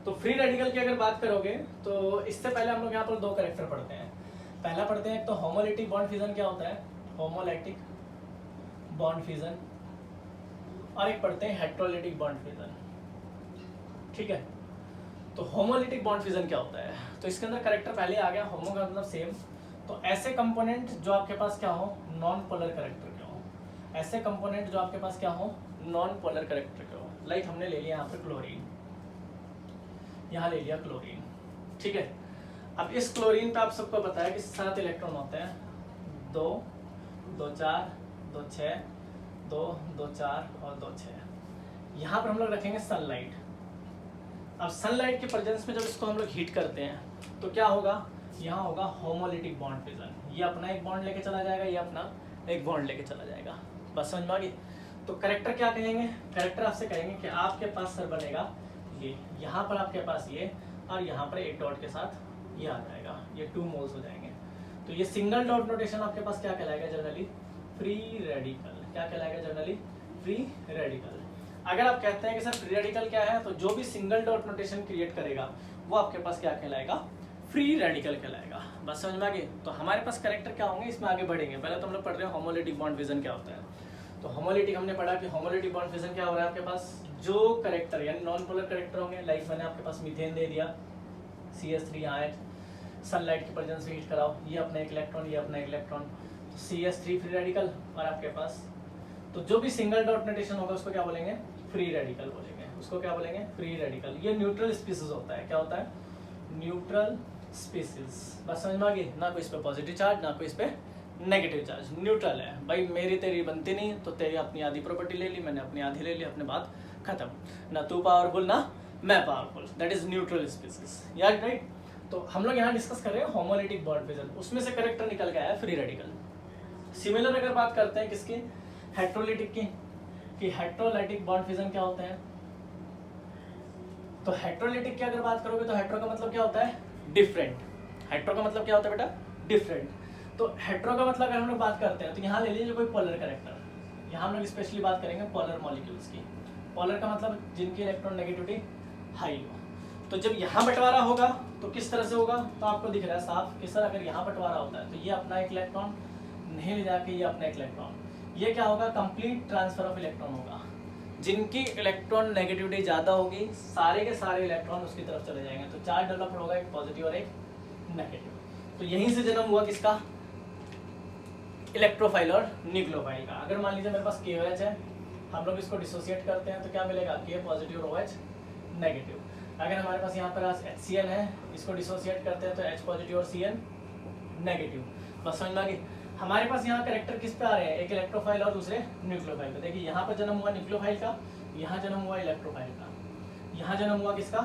तो फ्री रेडिकल की अगर बात करोगे तो इससे पहले हम लोग यहाँ पर 2 करेक्टर पढ़ते हैं। पहला पढ़ते हैं एक तो होमोलिटिक बॉन्ड फ्यूजन क्या होता है, होमोलिटिक बॉन्ड फ्यूजन, और एक पढ़ते हैं हेट्रोलिटिक बॉन्ड फ्यूजन, ठीक है। तो होमोलिटिक बॉन्ड फ्यूजन क्या होता है, तो इसके अंदर करेक्टर पहले आ गया, होमो का मतलब सेम। तो ऐसे कंपोनेंट जो आपके पास क्या हो, नॉन पोलर करेक्टर के हो, ऐसे कंपोनेंट जो आपके पास क्या हो, नॉन पोलर करेक्टर के हो। लाइक हमने ले लिया यहाँ पर क्लोरीन, यहाँ ले लिया क्लोरीन, ठीक है। अब इस क्लोरीन पे आप सबको पता है कि 7 इलेक्ट्रॉन होते हैं, 2, 2, 4, 2, 6, 2, 2, 4 और 2, 6। यहाँ पर हम लोग रखेंगे सनलाइट। अब सनलाइट के प्रेजेंस में जब इसको हम लोग हीट करते हैं तो क्या होगा, यहाँ होगा होमोलिटिक बॉन्ड फ्यूजन। ये अपना एक बॉन्ड लेके चला जाएगा, ये अपना एक बॉन्ड लेके चला जाएगा, बस समझ में आ गई। तो करेक्टर क्या कहेंगे, करेक्टर आपसे कहेंगे कि आपके पास सर बनेगा ये, यहाँ पर आपके पास ये, और यहाँ पर एक डॉट के साथ ये आ जाएगा, ये 2 मोल्स हो जाएंगे। तो ये सिंगल डॉट नोटेशन आपके पास क्या कहलाएगा जनरली, फ्री रेडिकल। क्या कहलाएगा जनरली, फ्री रेडिकल। अगर आप कहते हैं कि सर फ्री रेडिकल क्या है, तो जो भी सिंगल डॉट नोटेशन क्रिएट करेगा वो आपके पास क्या कहलाएगा, फ्री रेडिकल कहलाएगा, बस समझ में आ गई। तो हमारे पास करेक्टर क्या होंगे, इसमें आगे बढ़ेंगे। पहले तो हम लोग पढ़ रहे हैं होमोलिटिक बॉन्ड फ्यूजन क्या होता है। तो होमोलिटिक हमने पढ़ा कि होमोलिटिक बॉन्ड फ्यूजन क्या हो रहा है, आपके पास जो करेक्टर यानी नॉन पोलर करेक्टर होंगे, लाइक मैंने आपके पास मीथेन दे दिया, CH3 यहाँ सनलाइट की प्रेजेंस में हीट कराओ, ये अपना एक इलेक्ट्रॉन, ये अपना एक इलेक्ट्रॉन, तो CH3 फ्री रेडिकल। और आपके पास तो जो भी सिंगल डॉट नोटेशन होगा उसको क्या बोलेंगे, फ्री रेडिकल बोलेंगे, उसको क्या बोलेंगे, फ्री रेडिकल। ये न्यूट्रल स्पीसीज होता है, क्या होता है, न्यूट्रल स्पीसीज, बस समझ में आ गई। ना कोई इस पे पॉजिटिव चार्ज, ना कोई इस पे नेगेटिव चार्ज, न्यूट्रल है। भाई मेरी तेरी बनती नहीं, तो तेरी अपनी आधी प्रॉपर्टी ले ली, मैंने अपनी आधी ले ली, अपने बात खत्म। ना तू पावरफुल ना मैं powerful, that is neutral species, यार राइट। तो हम लोग यहाँ डिस्कस कर रहे हैं होमोलिटिक बॉन्ड फ्यूजन, उसमें से करेक्टर निकल गया है फ्री रेडिकल। सिमिलर अगर बात करते हैं किसकी, हेट्रोलिटिक की, कि हेट्रोलाइटिक बॉन्ड फ्यूजन क्या होते हैं। तो हेट्रोलिटिक की अगर बात करोगे तो हेट्रो का मतलब क्या होता है, डिफरेंट। हेट्रो का मतलब क्या होता है बेटा, डिफरेंट। तो हेट्रो का मतलब अगर हम लोग बात करते हैं तो यहाँ ले लीजिए कोई पोलर करेक्टर, यहाँ हम लोग स्पेशली बात करेंगे पोलर मॉलिक्यूल्स की। पोलर का मतलब जिनकी इलेक्ट्रॉन नेगेटिविटी हाई हो। तो जब यहाँ बंटवारा होगा तो किस तरह से होगा, तो आपको दिख रहा है साफ कि सर अगर यहाँ बंटवारा होता है तो ये अपना एक इलेक्ट्रॉन नहीं ले जाके ये अपना एक इलेक्ट्रॉन, ये क्या होगा, कंप्लीट ट्रांसफर ऑफ इलेक्ट्रॉन होगा। जिनकी इलेक्ट्रॉन नेगेटिविटी ज़्यादा होगी सारे के सारे इलेक्ट्रॉन उसकी तरफ चले जाएंगे, तो चार्ज डेवलप होगा, एक पॉजिटिव और एक नेगेटिव। तो यहीं से जन्म हुआ किसका, इलेक्ट्रोफाइल और न्यूक्लियोफाइल का। अगर मान लीजिए मेरे पास KOH है, हम लोग इसको डिसोसिएट करते हैं तो क्या मिलेगा, K पॉजिटिव और OH नेगेटिव। अगर हमारे पास यहाँ पर HCl है, इसको डिसोसिएट करते हैं तो H पॉजिटिव और Cl नेगेटिव। बस समझ में आ गई। हमारे पास यहाँ करेक्टर किस पे आ रहे हैं, एक इलेक्ट्रोफाइल और दूसरे न्यूक्लियोफाइल पे। देखिए यहाँ पर जन्म हुआ न्यूक्लियोफाइल का, यहाँ जन्म हुआ इलेक्ट्रोफाइल का, यहाँ जन्म हुआ किसका,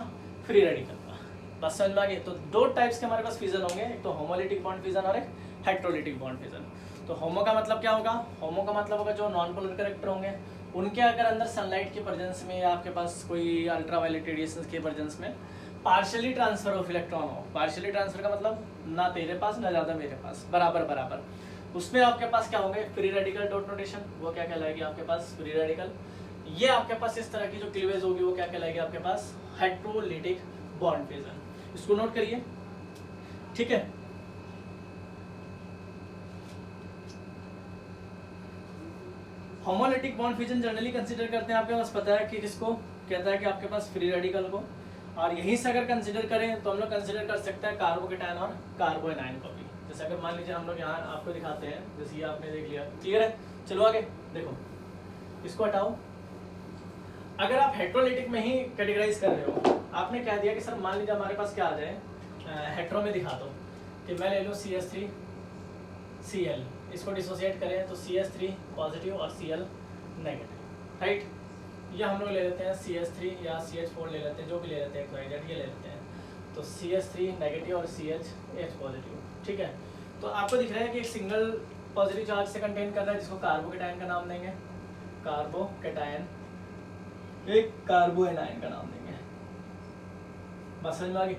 फ्री रेडिकल का। बस समझ में आ गई। तो दो टाइप्स के हमारे पास फ्यूजन होंगे, एक तो होमोलिटिक बॉन्ड फ्यूजन और एक हेट्रोलिटिक बॉन्ड फ्यूजन। तो होमो का मतलब क्या होगा, होमो का मतलब होगा जो नॉन पोलर करेक्टर होंगे उनके अगर अंदर सनलाइट की प्रेजेंस में या आपके पास कोई अल्ट्रावायलेट रेडिएशन के प्रेजेंस में पार्शियली ट्रांसफर ऑफ इलेक्ट्रॉन हो। पार्शियली ट्रांसफर का मतलब ना तेरे पास ना ज़्यादा मेरे पास, बराबर बराबर। उसमें आपके पास क्या होंगे, फ्री रेडिकल डॉट नोटेशन, वो क्या कहलाएगी आपके पास, फ्री रेडिकल। ये आपके पास इस तरह की जो क्लीवेज होगी वो क्या कहलाएगी आपके पास, हेट्रोलिटिक बॉन्ड फ्यूजन। इसको नोट करिए, ठीक है। Homolytic bond fusion generally consider करते हैं, आपके पास पता है कि किसको कहता है, कि आपके पास फ्री रेडिकल को। और यहीं से अगर कंसीडर करें तो हम लोग कंसीडर कर सकते हैं कार्बोकेटायन और कार्बोएनायन को भी। जैसे अगर मान लीजिए हम लोग यहाँ आपको दिखाते हैं, जैसे ये आपने देख लिया, क्लियर है। चलो आगे देखो, इसको हटाओ। अगर आप हेट्रोलिटिक में ही कैटेगराइज कर रहे हो, आपने कह दिया कि सर मान लीजिए हमारे पास क्या आ जाए, हेट्रो में दिखा दो कि मैं ले लूँ CH3Cl, इसको डिसोसिएट करें तो CH3 पॉजिटिव और Cl नेगेटिव, राइट। ये हम लोग ले लेते हैं CH3 या CH4 ले लेते हैं, जो भी ले लेते हैं, ये ले लेते हैं। तो CH3 नेगेटिव और CH पॉजिटिव, ठीक है। तो आपको दिख रहा है कि एक सिंगल पॉजिटिव चार्ज से कंटेन कर रहा है, जिसको कार्बोकेटायन का नाम देंगे, कार्बोकेटायन, एक कार्बोएनायन का नाम देंगे। बस समझ में आ गई।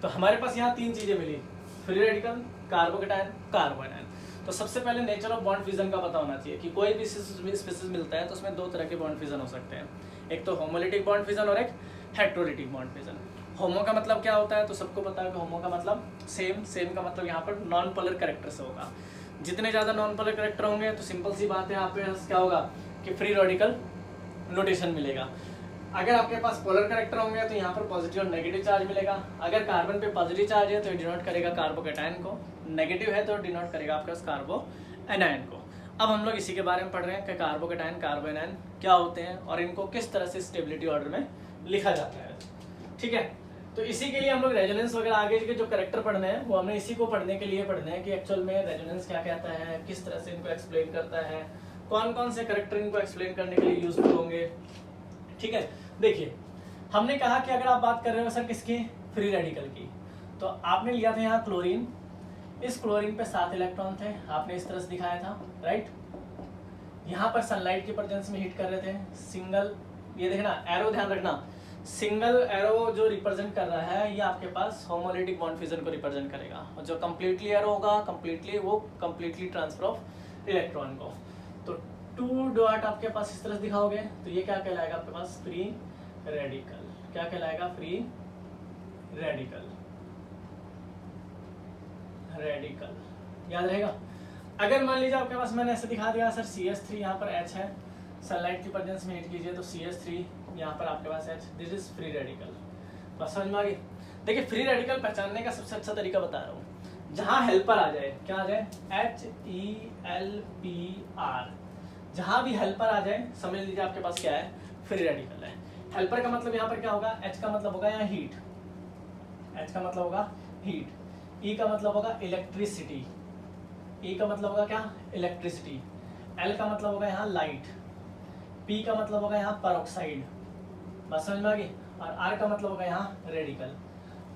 तो हमारे पास यहाँ तीन चीजें मिली, फ्री रेडिकल, कार्बोकेटायन, कार्बोएनायन। तो सबसे पहले नेचर ऑफ बॉन्ड फ्यूजन का पता होना चाहिए कि कोई भी स्पीशीज मिलता है तो उसमें दो तरह के बॉन्ड फ्यूजन हो सकते हैं, एक तो होमोलिटिक बॉन्ड फ्यूजन और एक हेट्रोलिटिक बॉन्ड फ्यूजन। होमो का मतलब क्या होता है, तो सबको पता है कि होमो का मतलब सेम, सेम का मतलब यहाँ पर नॉन पोलर कैरेक्टर से होगा। जितने ज़्यादा नॉन पोलर कैरेक्टर होंगे तो सिंपल सी बात है, यहाँ पे क्या होगा कि फ्री रेडिकल नोटेशन मिलेगा। अगर आपके पास पोलर कैरेक्टर होंगे तो यहाँ पर पॉजिटिव और नेगेटिव चार्ज मिलेगा। अगर कार्बन पे पॉजिटिव चार्ज है तो डिनोट करेगा कार्बोकेटायन को, नेगेटिव है तो डिनोट करेगा आपके पास कार्बोएनायन को। अब हम लोग इसी के बारे में पढ़ रहे हैं कि कार्बोकेटायन, कार्बोएनायन क्या होते हैं और इनको किस तरह से स्टेबिलिटी ऑर्डर में लिखा जाता है, ठीक है। तो इसी के लिए हम लोग रेजोनेंस वगैरह आगे के जो कैरेक्टर पढ़ने हैं वो हमने इसी को पढ़ने के लिए पढ़ने हैं कि एक्चुअल में रेजोनेंस क्या कहता है, किस तरह से इनको एक्सप्लेन करता है, कौन कौन से कैरेक्टर इनको एक्सप्लेन करने के लिए यूजफुल होंगे, ठीक है। देखिए हमने कहा कि अगर आप बात कर रहे हो सर किसकी, फ्री रेडिकल की, तो आपने लिया था यहाँ क्लोरीन, इस क्लोरीन पे 7 इलेक्ट्रॉन थे, आपने इस तरह से दिखाया था, राइट। यहाँ पर सनलाइट की प्रेजेंस में हीट कर रहे थे, सिंगल, ये देखना एरो ध्यान रखना, सिंगल एरो जो रिप्रेजेंट कर रहा है ये आपके पास होमोलिटिक बॉन्ड फ्यूजन को रिप्रेजेंट करेगा, और जो कंप्लीटली एरो होगा कंप्लीटली वो कंप्लीटली ट्रांसफर ऑफ इलेक्ट्रॉन को। तो 2 डॉट आपके पास इस तरह से दिखाओगे तो ये क्या कहलाएगा आपके पास, फ्री रेडिकल। क्या कहलाएगा, फ्री रेडिकल, रेडिकल, याद रहेगा। अगर मान लीजिए आपके पास मैंने ऐसे दिखा दिया सर CH3 यहाँ पर H है, सनलाइट की प्रेजेंस में हीट कीजिए तो CH3 यहाँ पर आपके पास H, this is free radical. बस समझ में आ गई। देखिए फ्री रेडिकल पहचानने का सबसे अच्छा तरीका बता रहा हूँ, जहाँ हेल्पर आ जाए, क्या आ जाए, HELPR, जहाँ भी हेल्पर आ जाए समझ लीजिए आपके पास क्या है, फ्री रेडिकल है। हेल्पर का मतलब यहाँ पर क्या होगा, H का मतलब होगा यहाँ हीट, H का मतलब होगा हीट, E का मतलब होगा इलेक्ट्रिसिटी, E का मतलब होगा क्या, इलेक्ट्रिसिटी, L का मतलब होगा यहाँ लाइट, P का मतलब होगा यहाँ पेरोक्साइड, बस समझ में आ गई, और R का मतलब होगा यहाँ रेडिकल।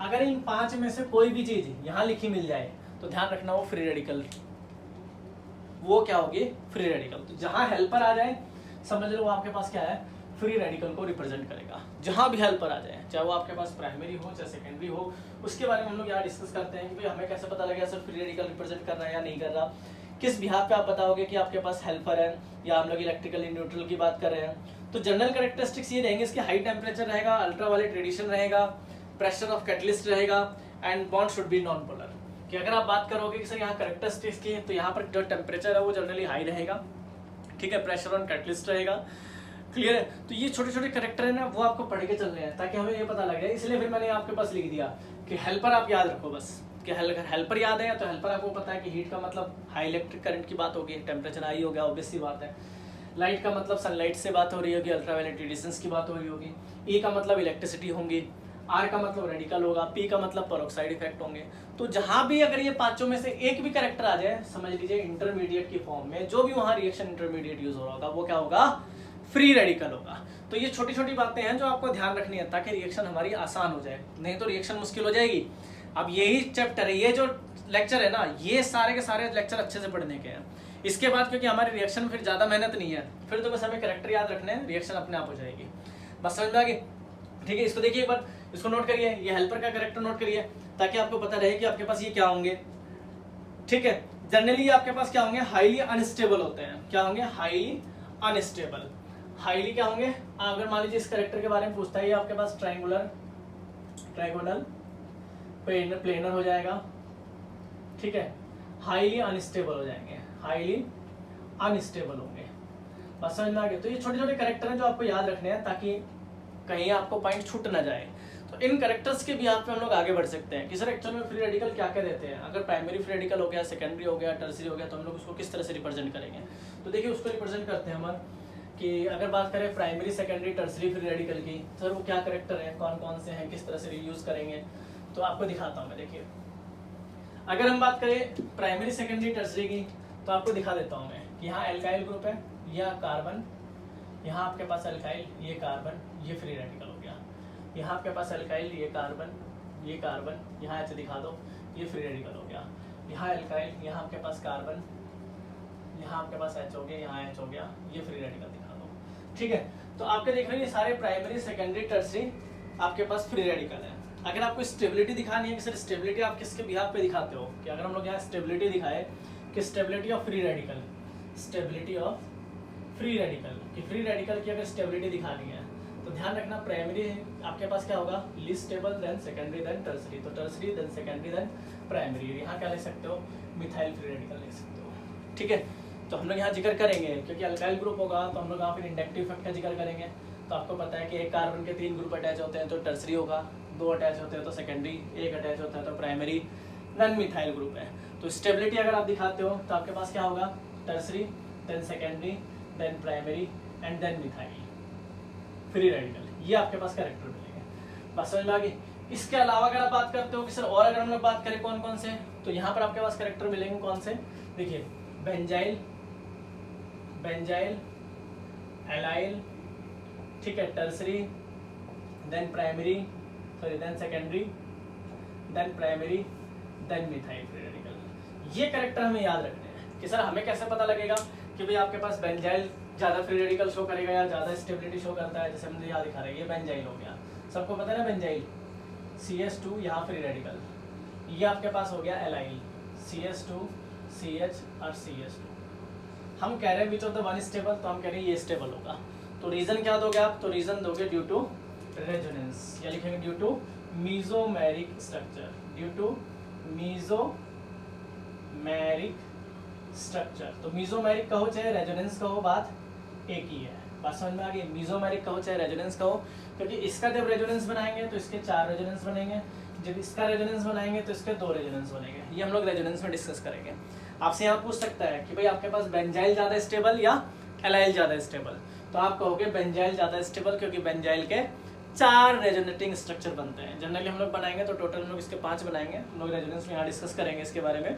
अगर इन 5 में से कोई भी चीज यहाँ लिखी मिल जाए तो ध्यान रखना वो फ्री रेडिकल, वो क्या होगी, फ्री रेडिकल। तो जहाँ हेल्पर आ जाए समझ लो वो आपके पास क्या है, फ्री रेडिकल को रिप्रेजेंट करेगा। जहाँ भी हेल्पर आ जाए, चाहे वो आपके पास प्राइमरी हो चाहे सेकेंडरी हो, उसके बारे में हम लोग यहाँ डिस्कस करते हैं कि भाई हमें कैसे पता लगेगा सर फ्री रेडिकल रिप्रेजेंट कर रहा है या नहीं कर रहा, किस बिहाफ पे आप बताओगे कि आपके पास हेल्पर है, या हम लोग इलेक्ट्रिकली न्यूट्रल की बात कर रहे हैं। तो जनरल कैरेक्टरिस्टिक्स ये रहेंगे, इसके हाई टेम्परेचर रहेगा, अल्ट्रावायलेट रेडिएशन रहेगा, प्रेशर ऑफ कैटलिस्ट रहेगा, and bond should be non polar. कि अगर आप बात करोगे कि सर यहाँ कैरेक्टरिस्टिक्स की, तो यहाँ पर जो टेम्परेचर है वो जनरली हाई रहेगा, ठीक है, प्रेशर ऑन कैटलिस्ट रहेगा, क्लियर है। तो ये छोटे छोटे कैरेक्टर है ना, वो आपको पढ़ के चलने हैं ताकि हमें ये पता लग जाए। इसलिए फिर मैंने आपके पास लिख दिया कि हेल्पर आप याद रखो बस, कि हेल्पर याद है तो हेल्पर आपको पता है कि हीट का मतलब हाई इलेक्ट्रिक करंट की बात होगी, टेम्परेचर हाई हो गया, ऑब्वियस सी बात है। लाइट का मतलब सनलाइट से बात हो रही होगी, अल्ट्रावायलेट रेडिएशंस की बात हो रही होगी। ई का मतलब इलेक्ट्रिसिटी होंगी, R का मतलब रेडिकल होगा, P का मतलब पेरोक्साइड इफेक्ट होंगे। तो जहां भी अगर ये पांचों में से एक भी कैरेक्टर आ जाए, समझ लीजिए इंटरमीडिएट की फॉर्म में जो भी वहां रिएक्शन इंटरमीडिएट यूज हो रहा होगा वो क्या होगा, फ्री रेडिकल होगा। तो ये छोटी छोटी बातें हैं जो आपको ध्यान रखनी है ताकि रिएक्शन हमारी आसान हो जाए, नहीं तो रिएक्शन मुश्किल हो जाएगी। अब यही चैप्टर है, ये जो लेक्चर है ना, ये सारे के सारे लेक्चर अच्छे से पढ़ने के हैं। इसके बाद क्योंकि हमारी रिएक्शन फिर ज्यादा मेहनत नहीं है, फिर तो बस हमें कैरेक्टर याद रखने हैं, रिएक्शन अपने आप हो जाएगी। बस समझ में आ गई? ठीक है, इसको देखिए एक बार, इसको नोट करिए, ये हेल्पर का कैरेक्टर नोट करिए ताकि आपको पता रहे कि आपके पास ये क्या होंगे। ठीक है, जनरली आपके पास क्या होंगे, हाईली अनस्टेबल होते हैं। क्या होंगे, हाईली अनस्टेबल। हाईली क्या होंगे, अगर मान लीजिए इस कैरेक्टर के बारे में पूछता है, ये आपके पास ट्रायंगुलर प्लेनर हो जाएगा। ठीक है, हाईली अनस्टेबल हो जाएंगे, हाईली अनस्टेबल होंगे। बस समझ में आ गया? तो ये छोटे छोटे कैरेक्टर हैं जो आपको याद रखने हैं ताकि कहीं आपको पॉइंट छूट ना जाए। तो इन कैरेक्टर्स के बिहाफ पे हम लोग आगे बढ़ सकते हैं कि सर एक्चुअल में फ्री रेडिकल क्या क्या देते हैं। अगर प्राइमरी फ्री रेडिकल हो गया, सेकेंडरी हो गया, टर्सरी हो गया, तो हम लोग उसको किस तरह से रिप्रेजेंट करेंगे। तो देखिए उसको रिप्रेजेंट करते हैं हम कि अगर बात करें primary, secondary, tertiary free radical की, सर वो क्या कैरेक्टर है, कौन कौन से हैं, किस तरह से यूज करेंगे, तो आपको दिखाता हूँ मैं। देखिए अगर हम बात करें प्राइमरी, सेकेंडरी, टर्सरी की, तो आपको दिखा देता हूँ मैं कि यहाँ एल्काइल ग्रुप है, यह कार्बन, यहाँ आपके पास एल्काइल, ये कार्बन, ये फ्री रेडिकल हो गया। यहाँ आपके पास एल्काइल, ये कार्बन, यहाँ ऐसे दिखा दो, ये फ्री रेडिकल हो गया। यहाँ एल्काइल, यहाँ आपके पास कार्बन, यहाँ आपके पास H हो गया, यहाँ H हो गया, ये फ्री रेडिकल दिखा दो। ठीक है, तो आपके देख रहे हैं ये सारे प्राइमरी, सेकेंडरी, टर्सरी आपके पास फ्री रेडिकल है। अगर आपको स्टेबिलिटी दिखानी है कि सर स्टेबिलिटी आप किसके बिहाफ पे दिखाते हो, कि अगर हम लोग यहाँ स्टेबिलिटी दिखाए कि stability of free radical, stability of free radical, कि फ्री रेडिकल की अगर स्टेबिलिटी दिखानी है तो ध्यान रखना प्राइमरी आपके पास क्या होगा, least stable, then secondary, then tertiary. तो tertiary, then secondary, then primary. यहाँ क्या लिख सकते हो, मिथाइल फ्री रेडिकल लिख सकते हो। ठीक है, तो हम लोग यहाँ जिक्र करेंगे क्योंकि अल्काइल ग्रुप होगा तो हम लोग यहाँ फिर इंडक्टिव इफेक्ट का जिक्र करेंगे। तो आपको पता है कि एक कार्बन के 3 ग्रुप अटैच होते हैं तो टर्सरी होगा, 2 अटैच होते हैं तो सेकेंडरी, 1 अटैच होता है तो प्राइमरी, देन मिथाइल ग्रुप है। तो स्टेबिलिटी अगर आप दिखाते हो तो आपके पास क्या होगा, tertiary, then secondary, then primary and then methyl free radical. ये आपके पास कैरेक्टर मिलेंगे। बस समझ में आ गई? इसके अलावा अगर आप बात करते हो कि सर और अगर हम लोग बात करें कौन कौन से, तो यहाँ पर आपके पास कैरेक्टर मिलेंगे कौन से, देखिए बेंजाइल, एलाइल, ठीक है, tertiary, then primary, sorry then secondary, then primary, then methyl free radical. ये कैरेक्टर हमें याद रखने हैं कि सर हमें कैसे पता लगेगा कि भाई आपके पास बेंजाइल ज्यादा फ्री रेडिकल शो करेगा या ज्यादा स्टेबिलिटी शो करता है। जैसे हमने यहाँ दिखा रहे हैं ये बेंजाइल हो गया, सबको पता है ना बेंजाइल, CH2 यहाँ फ्री रेडिकल, ये आपके पास हो गया एलाइल, CH2, CH और CH2। हम कह रहे हैं which of the one stable, तो हम कह रहे हैं ये स्टेबल होगा। तो रीजन क्या दोगे आप, तो रीजन दोगे ड्यू टू रेजोनेंस, या लिखेंगे due to mesomeric structure, due to mesomeric structure. तो मीजोमेरिक कहो चाहे रेजोनेंस कहो, बात एक ही है। बात समझ में आ गई? मीजोमेरिक कहो चाहे रेजोनेंस कहो, क्योंकि इसका जब रेजोनेंस बनाएंगे तो इसके 4 रेजोनेंस बनेंगे, जब इसका रेजोनेंस बनाएंगे तो इसके 2 रेजोनेंस बनेंगे। ये हम लोग रेजोनेंस में डिस्कस करेंगे। आपसे यहाँ पूछ सकता है कि भाई आपके पास बेंजाइल ज्यादा स्टेबल या एलाइल ज्यादा स्टेबल, तो आप कहोगे बेंजाइल ज्यादा स्टेबल, क्योंकि बेंजाइल के 4 रेजोनेटिंग स्ट्रक्चर बनते हैं। जनरली हम लोग बनाएंगे तो टोटल हम लोग इसके 5 बनाएंगे, हम लोग रेजोनेंस में यहाँ डिस्कस करेंगे इसके बारे में।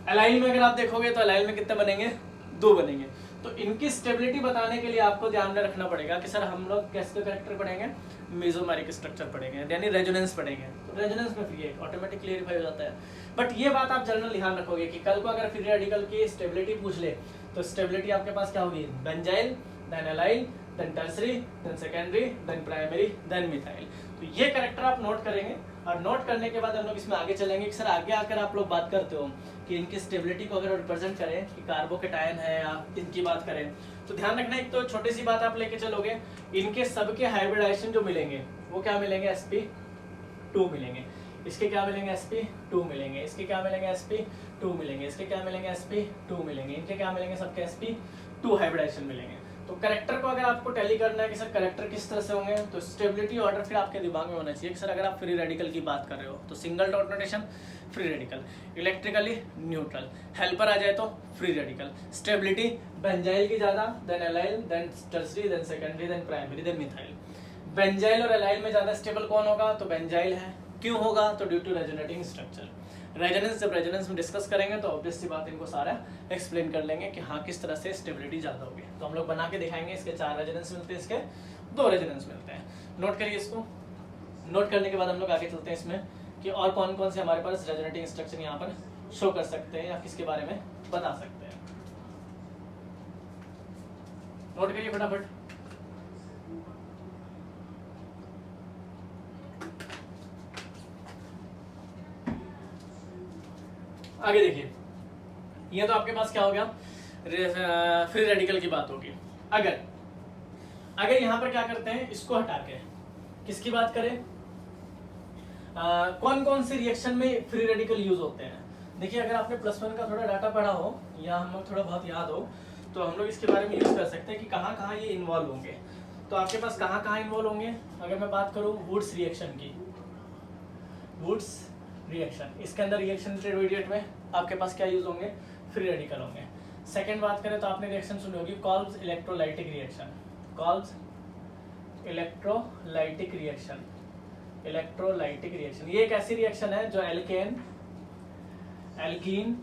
एलाइल में अगर आप देखोगे तो एलाइल में कितने बनेंगे, 2 बनेंगे। तो इनकी स्टेबिलिटी बताने के लिए आपको ध्यान में रखना पड़ेगा कि सर हम लोग कैसे कैरेक्टर पढ़ेंगे, मेसोमेरिक स्ट्रक्चर पढ़ेंगे, यानी रेजोनेंस पढ़ेंगे। तो रेजोनेंस में फ्री ऑटोमेटिक क्लियरिफाई हो जाता है। बट ये बात आप जनरल ध्यान रखोगे कि कल को अगर फ्री रेडिकल की स्टेबिलिटी पूछ ले तो स्टेबिलिटी आपके पास क्या होगी, benzyl, then allyl, then tertiary, then secondary, then primary, then methyl. तो ये कैरेक्टर आप नोट करेंगे और नोट करने के बाद हम लोग इसमें आगे चलेंगे कि सर आगे आकर आप लोग बात करते हो कि इनकी स्टेबिलिटी को अगर रिप्रेजेंट करें कि कार्बोकेटायन है या इनकी बात करें, तो ध्यान रखना एक तो छोटी सी बात आप लेके चलोगे, इनके सबके हाइब्रिडाइजेशन जो मिलेंगे वो क्या मिलेंगे, sp2 मिलेंगे। इसके क्या मिलेंगे, sp2 मिलेंगे। इसके क्या मिलेंगे, sp2 मिलेंगे। इसके क्या मिलेंगे, sp2 मिलेंगे। इनके क्या मिलेंगे, सबके sp2 हाइब्रिडाइजेशन मिलेंगे। तो कैरेक्टर को अगर आपको टैली करना है कि सर कैरेक्टर किस तरह से होंगे, तो स्टेबिलिटी ऑर्डर फिर आपके दिमाग में होना चाहिए कि सर अगर आप फ्री रेडिकल की बात कर रहे हो तो single dot notation free radical, electrically neutral, helper आ जाए तो फ्री रेडिकल, स्टेबिलिटी बेंजाइल की ज्यादा, then allyl, then tertiary, then secondary, then primary, then methyl. Benzyl और एलाइल में ज़्यादा स्टेबल कौन होगा? तो बेंजाइल है। क्यों होगा? तो due to resonating structure. Resonance, जब रेजोनेंस में डिस्कस करेंगे तो ऑब्वियस सी बात इनको सारा एक्सप्लेन कर लेंगे कि हाँ किस तरह से स्टेबिलिटी ज़्यादा होगी। तो हम लोग बना के दिखाएंगे। इसके 4 रेजोनेंस मिलते हैं, इसके 2 रेजोनेंस मिलते हैं। नोट करिए इसको। नोट करने के बाद हम लोग आगे चलते हैं इसमें कि और कौन कौन से हमारे पास रेजोनेटिंग स्ट्रक्चर यहाँ पर शो कर सकते हैं या किसके बारे में बता सकते हैं। नोट करिए फटाफट। आगे देखिए, ये तो आपके पास क्या हो गया, फ्री रेडिकल की बात होगी। अगर यहाँ पर क्या करते हैं, इसको हटा के किसकी बात करें, कौन कौन से रिएक्शन में फ्री रेडिकल यूज होते हैं। देखिए, अगर आपने +1 का थोड़ा डाटा पढ़ा हो या हम लोग थोड़ा बहुत याद हो तो हम लोग इसके बारे में यूज कर सकते हैं कि कहाँ कहाँ ये इन्वॉल्व होंगे। तो आपके पास कहाँ कहाँ इन्वॉल्व होंगे, अगर मैं बात करूँ वुड्स रिएक्शन की, वुड्स रिएक्शन, इसके अंदर रिएक्शन इंटरमीडिएट में आपके पास क्या यूज होंगे, फ्री रेडिकल होंगे। सेकंड बात करें तो आपने रिएक्शन सुनी होगी Kolbe's electrolytic reaction, Kolbe's electrolytic reaction, electrolytic reaction. ये एक ऐसी रिएक्शन है जो एल्केन, एल्कीन,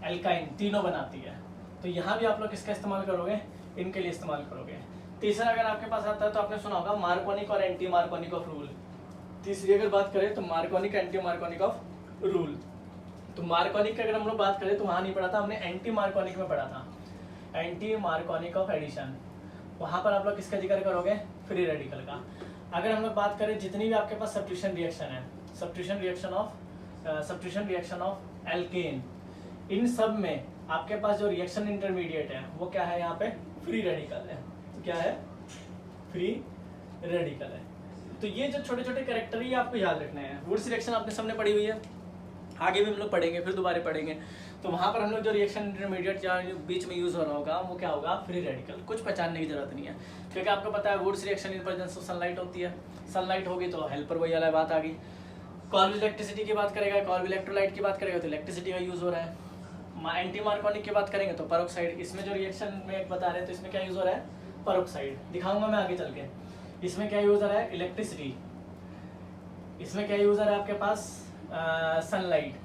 एल्काइन तीनों बनाती है। तो यहाँ भी आप लोग किसका इस्तेमाल करोगे, इनके लिए इस्तेमाल करोगे। तीसरा अगर आपके पास आता है तो आपने सुना होगा मार्कोनिक और एंटी मार्कोनिक ऑफ रूल। तीसरी अगर बात करें तो मार्कोनिक, एंटी मार्कोनिक ऑफ रूल। तो मार्कोनिक की अगर हम लोग बात करें तो वहाँ नहीं पढ़ा था हमने, एंटी मार्कोनिक में पढ़ा था, एंटी मार्कोनिक ऑफ एडिशन। वहाँ पर आप लोग किसका जिक्र करोगे, फ्री रेडिकल का। अगर हम लोग बात करें जितनी भी आपके पास सब्स्टिट्यूशन रिएक्शन है, सब्स्टिट्यूशन रिएक्शन ऑफ एल्केन, इन सब में आपके पास जो रिएक्शन इंटरमीडिएट है वो क्या है, यहाँ पे फ्री रेडिकल है। तो क्या है, फ्री रेडिकल है। तो ये जो छोटे छोटे कैरेक्टर ही आपको याद रखने हैं। वुड्स रिएक्शन आपने सबने पढ़ी हुई है, आगे भी हम लोग पढ़ेंगे, फिर दोबारा पढ़ेंगे। तो वहाँ पर हम लोग जो रिएक्शन इंटरमीडिएट या बीच में यूज हो रहा होगा वो क्या होगा, फ्री रेडिकल। कुछ पहचानने की जरूरत नहीं है, क्योंकि आपको पता है Wurtz reaction in presence of sunlight होती है। सनलाइट होगी तो हेल्पर, वही वाला बात आ गई। कॉल्ब इलेक्ट्रिसिटी की बात करेगा, कॉल्ब इलेक्ट्रोलाइट की बात करेगा तो इलेक्ट्रिसिटी का यूज हो रहा है। एंटी मार्कोनिक की बात करेंगे तो पेरोक्साइड, इसमें जो रिएक्शन में बता रहे हैं तो इसमें क्या यूज हो रहा है, पेरोक्साइड। दिखाऊंगा मैं आगे चल के। इसमें क्या यूज हो रहा है, इलेक्ट्रिसिटी। इसमें क्या यूज हो रहा है आपके पास, सनलाइट।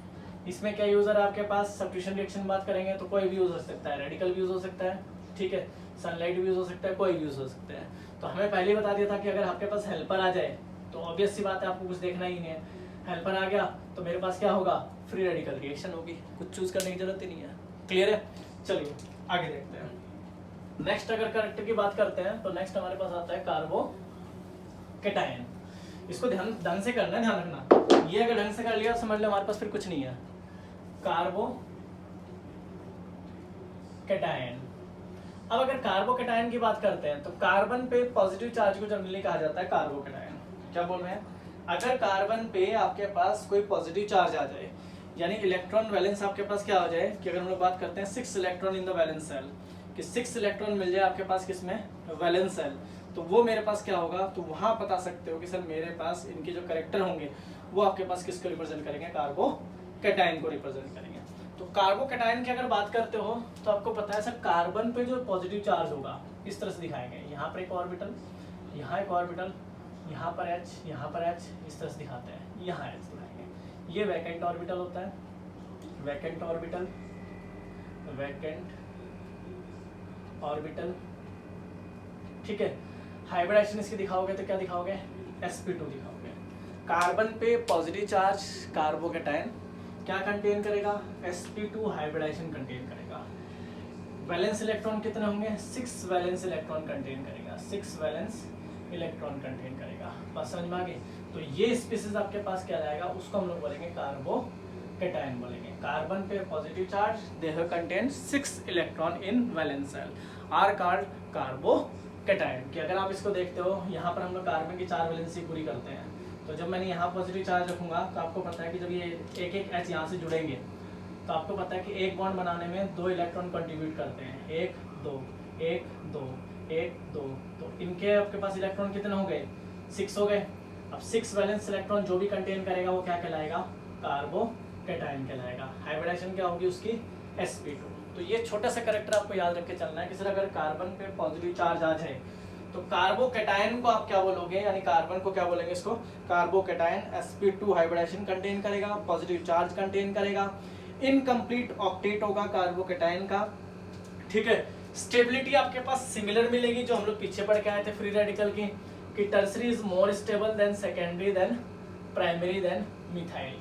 इसमें क्या यूज हो रहा है आपके पास, सब्स्टिट्यूशन रिएक्शन बात करेंगे तो कोई भी यूज हो सकता है, रेडिकल भी यूज हो सकता है, ठीक है, सनलाइट भी यूज हो सकता है, कोई भी यूज हो सकता है। तो हमें पहले ही बता दिया था कि अगर आपके पास हेल्पर आ जाए तो ऑब्वियस सी बात है आपको कुछ देखना ही नहीं है। हेल्पर आ गया तो मेरे पास क्या होगा, फ्री रेडिकल रिएक्शन होगी, कुछ चूज करने की जरूरत ही नहीं है। क्लियर है? चलिए आगे देखते हैं। नेक्स्ट अगर कैरेक्टर की बात करते हैं तो नेक्स्ट हमारे पास आता है कार्बोकैटायन। इसको ध्यान ढंग से करना है, ध्यान रखना। ये अगर ढंग से कर लिया समझ लो हमारे पास फिर कुछ नहीं है। कार्बोकैटायन। अब अगर कार्बोकैटायन की बात करते हैं तो कार्बन पे पॉजिटिव चार्ज को जनरली कहा जाता है कार्बोकैटायन। क्या बोल रहे हैं, अगर कार्बन पे आपके पास कोई पॉजिटिव चार्ज आ जाए, यानी इलेक्ट्रॉन वैलेंस आपके पास क्या हो जाए कि अगर हम लोग बात करते हैं 6 electron in the valence shell, कि 6 इलेक्ट्रॉन मिल जाए आपके पास किसमें, वैलेंस सेल, तो वो मेरे पास क्या होगा, तो वहां बता सकते हो कि सर मेरे पास इनके जो कैरेक्टर होंगे वो आपके पास किसको रिप्रेजेंट करेंगे, कार्बोकैटायन को रिप्रेजेंट करेंगे। तो कार्बोकैटायन की अगर बात करते हो तो आपको पता है सर कार्बन पे जो पॉजिटिव चार्ज होगा इस तरह से दिखाएंगे, यहाँ पर एक ऑर्बिटल, यहाँ एक ऑर्बिटल, यहाँ पर H, यहाँ पर H, इस तरह से दिखाते हैं, यहाँ H दिखाएंगे। ये वैकेंट ऑर्बिटल होता है, वैकेंट ऑर्बिटल, वैकेंट ऑर्बिटल, ठीक है। हाइब्रिडाइजेशन इसकी दिखाओगे तो क्या दिखाओगे, sp2 दिखाओगे। कार्बन पे पॉजिटिव चार्ज कार्बोकैटायन क्या कंटेन करेगा, sp2 हाइब्रिडाइजेशन कंटेन करेगा। वैलेंस इलेक्ट्रॉन कितने होंगे, 6 वैलेंस इलेक्ट्रॉन कंटेन करेगा, 6 वैलेंस इलेक्ट्रॉन कंटेन करेगा। बस समझ में आ गई। तो ये स्पीसीज आपके पास क्या रहेगा, उसको हम लोग बोलेंगे कार्बोकैटायन बोलेंगे। कार्बन पे positive charge, they have contain 6 electron in valence shell, are called carbocation. कि अगर आप इसको देखते हो यहाँ पर हम लोग कार्बन की 4 वैलेंसी पूरी करते हैं, तो जब मैंने यहाँ पॉजिटिव चार्ज रखूंगा तो आपको पता है कि जब ये एक एक H यहाँ से जुड़ेंगे तो आपको पता है कि एक बॉन्ड बनाने में 2 इलेक्ट्रॉन कंट्रीब्यूट करते हैं, 1 2 1 2 1 2। तो इनके आपके पास इलेक्ट्रॉन कितने हो गए, 6 हो गए। अब 6 वैलेंस इलेक्ट्रॉन जो भी कंटेन करेगा वो क्या कहलाएगा, कार्बोकैटायन कहलाएगा। हाइब्रिडाइजेशन क्या होगी उसकी, sp2। तो ये छोटा सा कैरेक्टर आपको याद रख के चलना है कि सर अगर कार्बन पे पॉजिटिव चार्ज आ जाए तो कार्बोकैटायन को आप क्या बोलोगे, यानी कार्बन को क्या बोलेंगे, इसको कार्बोकैटायन sp2 हाइब्रिडाइजेशन कंटेन करेगा, पॉजिटिव चार्ज कंटेन करेगा, इनकम्प्लीट ऑक्टेट होगा कार्बोकैटायन का, ठीक है। स्टेबिलिटी आपके पास सिमिलर मिलेगी जो हम लोग पीछे पढ़ के आए थे फ्री रेडिकल की, कि tertiary is more stable then secondary then primary then methyl.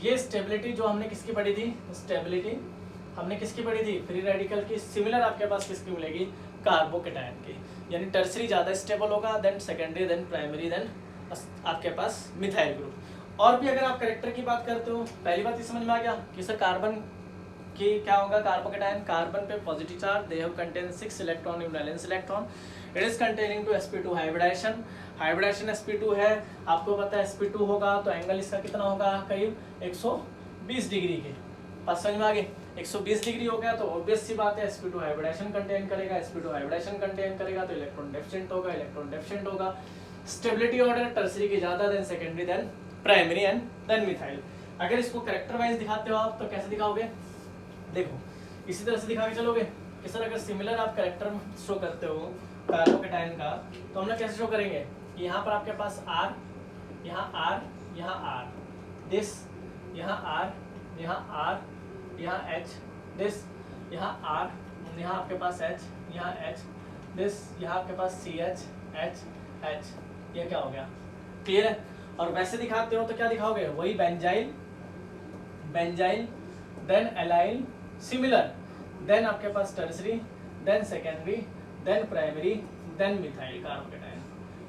ये स्टेबिलिटी जो हमने किसकी पढ़ी थी, स्टेबिलिटी हमने किसकी पढ़ी थी, फ्री रेडिकल की, सिमिलर आपके पास किसकी मिलेगी, कार्बोकैटायन की, यानी टर्सरी ज़्यादा स्टेबल होगा than secondary then primary than आपके पास मिथाइल ग्रुप। और भी अगर आप करेक्टर की बात करते हो, पहली बात ये समझ में आ गया कि सर कार्बन की क्या होगा, कार्बोकैटायन कार्बन पे positive charge, they have contain 6 electron in valence electron, it is containing to sp2 hybridization, hybridization sp2 है, आपको पता है sp2 होगा तो एंगल इसका कितना होगा, करीब 120 डिग्री के पास, समझ में आ गए, 120 डिग्री हो गया तो ऑब्वियस सी बात है sp2 हाइब्रिडाइजेशन कंटेन करेगा, sp2 हाइब्रिडाइजेशन कंटेन करेगा तो इलेक्ट्रॉन डेफिशिएंट होगा, इलेक्ट्रॉन डेफिशिएंट होगा, स्टेबिलिटी ऑर्डर टर्सरी की ज्यादा than secondary then primary and then methyl. अगर इसको कैरेक्टर वाइज दिखाते हो आप तो कैसे दिखाओगे, देखो इसी तरह से दिखा के चलोगे कि सर अगर सिमिलर आप कैरेक्टर शो करते हो कार्बोकैटायन का तो हम लोग कैसे शो करेंगे कि यहाँ पर आपके पास R, यहाँ R, यहाँ R, दिस, यहाँ R, यहाँ R, यहाँ H, दिस, यहाँ R, यहाँ आपके पास H, यहाँ H, दिस, यहाँ आपके पास CH, H, H, ये क्या हो गया, क्लियर है। और वैसे दिखाते हो तो क्या दिखाओगे, वही benzyl, benzyl then allyl, similar, then आपके पास tertiary, then secondary, then primary, then methyl carbocation,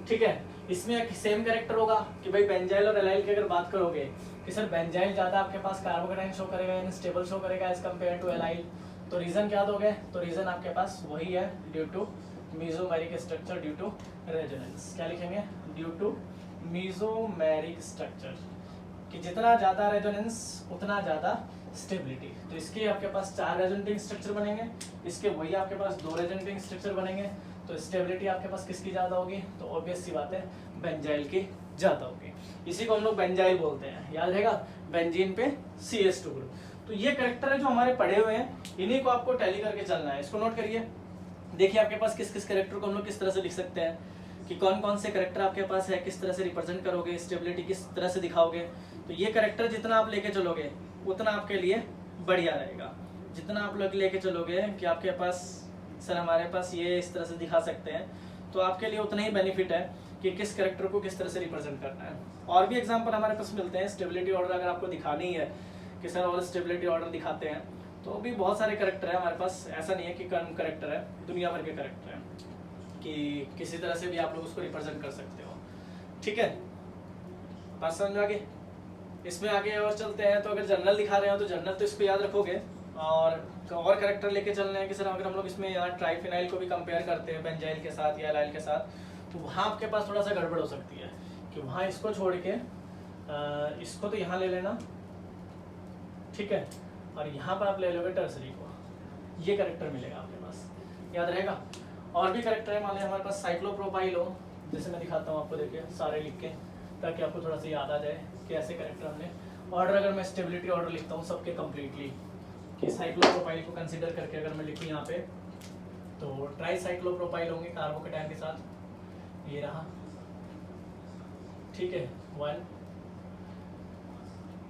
ठीक है। इसमें एक सेम कैरेक्टर होगा कि भाई बेंजाइल और एलाइल की अगर बात करोगे कि सर बेंजाइल ज्यादा आपके पास कार्बोकैटायन शो करेगा, यानी स्टेबल शो करेगा एज कम्पेयर टू एलाइल, तो रीजन क्या दोगे, तो रीजन आपके पास वही है, due to mesomeric structure, due to resonance, क्या लिखेंगे, ड्यू टू मेसोमेरिक स्ट्रक्चर, कि जितना ज्यादा रेजोनेंस उतना ज्यादा स्टेबिलिटी। तो इसके आपके पास 4 रेजोनेटिंग स्ट्रक्चर बनेंगे, इसके वही आपके पास 2 रेजोनेटिंग स्ट्रक्चर बनेंगे, तो स्टेबिलिटी आपके पास किसकी ज्यादा होगी, तो ऑब्वियस सी बात है बेंजाइल की ज्यादा होगी, इसी को हम लोग बेंजाइल बोलते हैं, याद रहेगा, बेंजीन पे CH2 ग्रुप। तो ये कैरेक्टर है जो हमारे पढ़े हुए हैं, इन्हीं को आपको टैली करके चलना है, इसको नोट करिए। देखिए आपके पास किस किस कैरेक्टर को हम लोग किस तरह से लिख सकते हैं, कि कौन कौन से कैरेक्टर आपके पास है, किस तरह से रिप्रेजेंट करोगे, स्टेबिलिटी किस तरह से दिखाओगे। तो ये कैरेक्टर जितना आप लेके चलोगे उतना आपके लिए बढ़िया रहेगा, जितना आप लोग लेके चलोगे कि आपके पास सर हमारे पास ये इस तरह से दिखा सकते हैं, तो आपके लिए उतना ही बेनिफिट है कि किस कैरेक्टर को किस तरह से रिप्रेजेंट करना है। और भी एग्जांपल हमारे पास मिलते हैं, स्टेबिलिटी ऑर्डर अगर आपको दिखानी है कि सर और स्टेबिलिटी ऑर्डर दिखाते हैं, तो भी बहुत सारे कैरेक्टर है हमारे पास, ऐसा नहीं है कि कम कैरेक्टर है, दुनिया भर के कैरेक्टर हैं, कि किसी तरह से भी आप लोग उसको रिप्रेजेंट कर सकते हो, ठीक है, बात समझ में आ गई। इसमें आगे और चलते हैं, तो अगर जर्नल दिखा रहे हो तो जर्नल तो इसको याद रखोगे, और कैरेक्टर लेके चलने हैं कि सर अगर हम लोग इसमें यहाँ ट्राइफिनाइल को भी कंपेयर करते हैं बेंजाइल के साथ या एलाइल के साथ, तो वहाँ आपके पास थोड़ा सा गड़बड़ हो सकती है, कि वहाँ इसको छोड़ के इसको तो यहाँ ले लेना, ठीक है, और यहाँ पर आप ले लोगे टर्सरी को, ये कैरेक्टर मिलेगा आपके पास, याद रहेगा। और भी कैरेक्टर है, मान लीजिए हमारे पास साइक्लोप्रोपाइल हो, जैसे मैं दिखाता हूँ आपको, देखिए सारे लिख के, ताकि आपको थोड़ा सा याद आ जाए कि ऐसे कैरेक्टर हमने। ऑर्डर अगर मैं स्टेबिलिटी ऑर्डर लिखता हूँ सबके कंप्लीटली, कि साइक्लोप्रोपाइल को कंसीडर करके अगर मैं लिखूँ यहाँ पे, तो ट्राई साइक्लोप्रोपाइल होंगे कार्बोकैटायन के साथ, ये रहा, ठीक है, 1,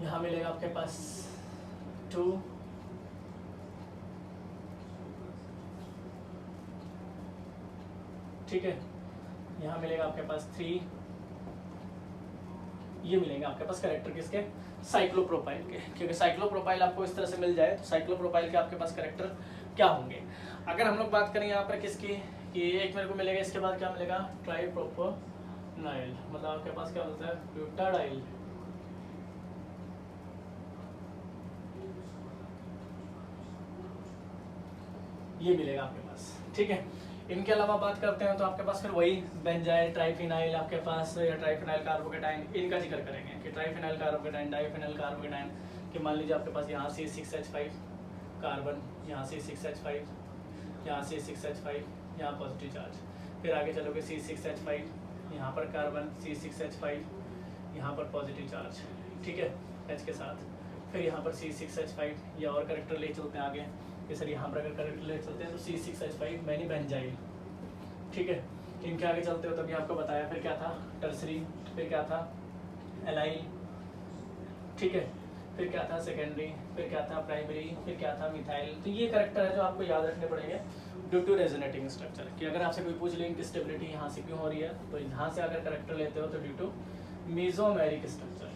यहाँ मिलेगा आपके पास 2, ठीक है, यहाँ मिलेगा आपके पास 3, ये मिलेंगे आपके पास कैरेक्टर किसके, साइक्लोप्रोपाइल के, क्योंकि साइक्लोप्रोपाइल आपको इस तरह से मिल जाए तो साइक्लोप्रोपाइल के आपके पास कैरेक्टर क्या होंगे। अगर हम लोग बात करें यहाँ पर किसकी, कि एक मेरे को मिलेगा, इसके बाद क्या मिलेगा, ट्राइप्रोपोनाइल, मतलब आपके पास क्या होता है, ब्यूटाडाइल, ये मिलेगा आपके पास, ठीक है। इनके अलावा बात करते हैं तो आपके पास फिर वही बेंजाइल, ट्राइफिनाइल आपके पास, या ट्राइफिनाइल कार्बोकैटायन, इनका जिक्र करेंगे कि ट्राइफिनाइल कार्बोकैटायन, डाइफिनाइल कार्बोकैटायन, कि मान लीजिए आपके पास यहाँ C6H5 कार्बन, यहाँ C6H5, यहाँ C6H5, यहाँ पॉजिटिव चार्ज, फिर आगे चलोगे C6H5, यहाँ पर कार्बन, C6H5, यहाँ पर पॉजिटिव चार्ज, ठीक है, H के साथ, फिर यहाँ पर C6H5, या और कैरेक्टर ले चलते हैं आगे कि सर यहाँ पर अगर कैरेक्टर ले चलते हैं तो C6H5 मैनी बेंजाइल, ठीक है, इनके आगे चलते हो तभी आपको बताया, फिर क्या था टर्सरी, फिर क्या था एलाइल, ठीक है, फिर क्या था सेकेंडरी, फिर क्या था प्राइमरी, फिर क्या था मिथाइल। तो ये करेक्टर है जो आपको याद रखने पड़ेंगे ड्यू टू रेजोनेटिंग स्ट्रक्चर, कि अगर आपसे कोई पूछ ले इनकी स्टेबिलिटी यहाँ से क्यों हो रही है, तो यहाँ से अगर करेक्टर लेते हो तो ड्यू टू मीजोमेरिक स्ट्रक्चर,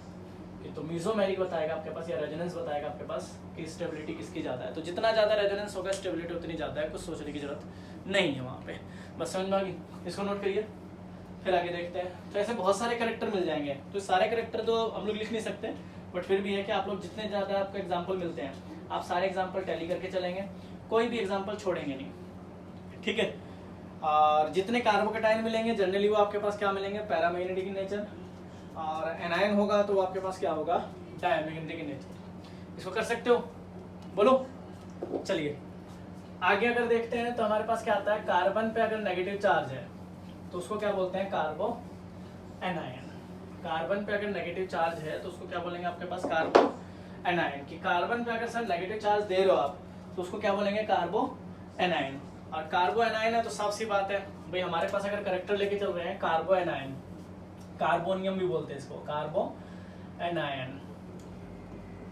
कि तो मीजोमेरिक बताएगा आपके पास या रेजोनेंस बताएगा आपके पास कि स्टेबिलिटी किसकी ज़्यादा है। तो जितना ज़्यादा रेजोनेंस होगा स्टेबिलिटी उतनी ज़्यादा है, कुछ सोचने की जरूरत नहीं है वहाँ पे, बस समझ में आ गई, इसको नोट करिए। फिर आगे देखते हैं। तो ऐसे बहुत सारे करेक्टर मिल जाएंगे, तो सारे करेक्टर तो हम लोग लिख नहीं सकते, बट फिर भी है कि आप लोग जितने ज़्यादा आपको एग्जाम्पल मिलते हैं आप सारे एग्जाम्पल टैली करके चलेंगे, कोई भी एग्जाम्पल छोड़ेंगे नहीं, ठीक है। और जितने कार्बोकेटाइन मिलेंगे जनरली वो आपके पास क्या मिलेंगे, पैरामैग्नेटिक इन नेचर, और एनायन होगा तो वो आपके पास क्या होगा, डायमैग्नेटिक इन नेचर। इसको कर सकते हो, बोलो। चलिए आगे अगर देखते हैं तो हमारे पास क्या आता है, कार्बन पे अगर नेगेटिव चार्ज है तो उसको क्या बोलते हैं, कार्बो एनायन। कार्बन पे अगर नेगेटिव चार्ज है तो उसको क्या बोलेंगे आपके पास, कार्बो एनायन। कि कार्बन पे अगर सर नेगेटिव चार्ज दे रहे हो आप तो उसको क्या बोलेंगे, कार्बो एनायन। और कार्बो एनायन है तो साफ सी बात है भाई, हमारे पास अगर करेक्टर लेके चल रहे हैं कार्बो एनायन, कार्बोनियम भी बोलते हैं इसको, कार्बो एनायन,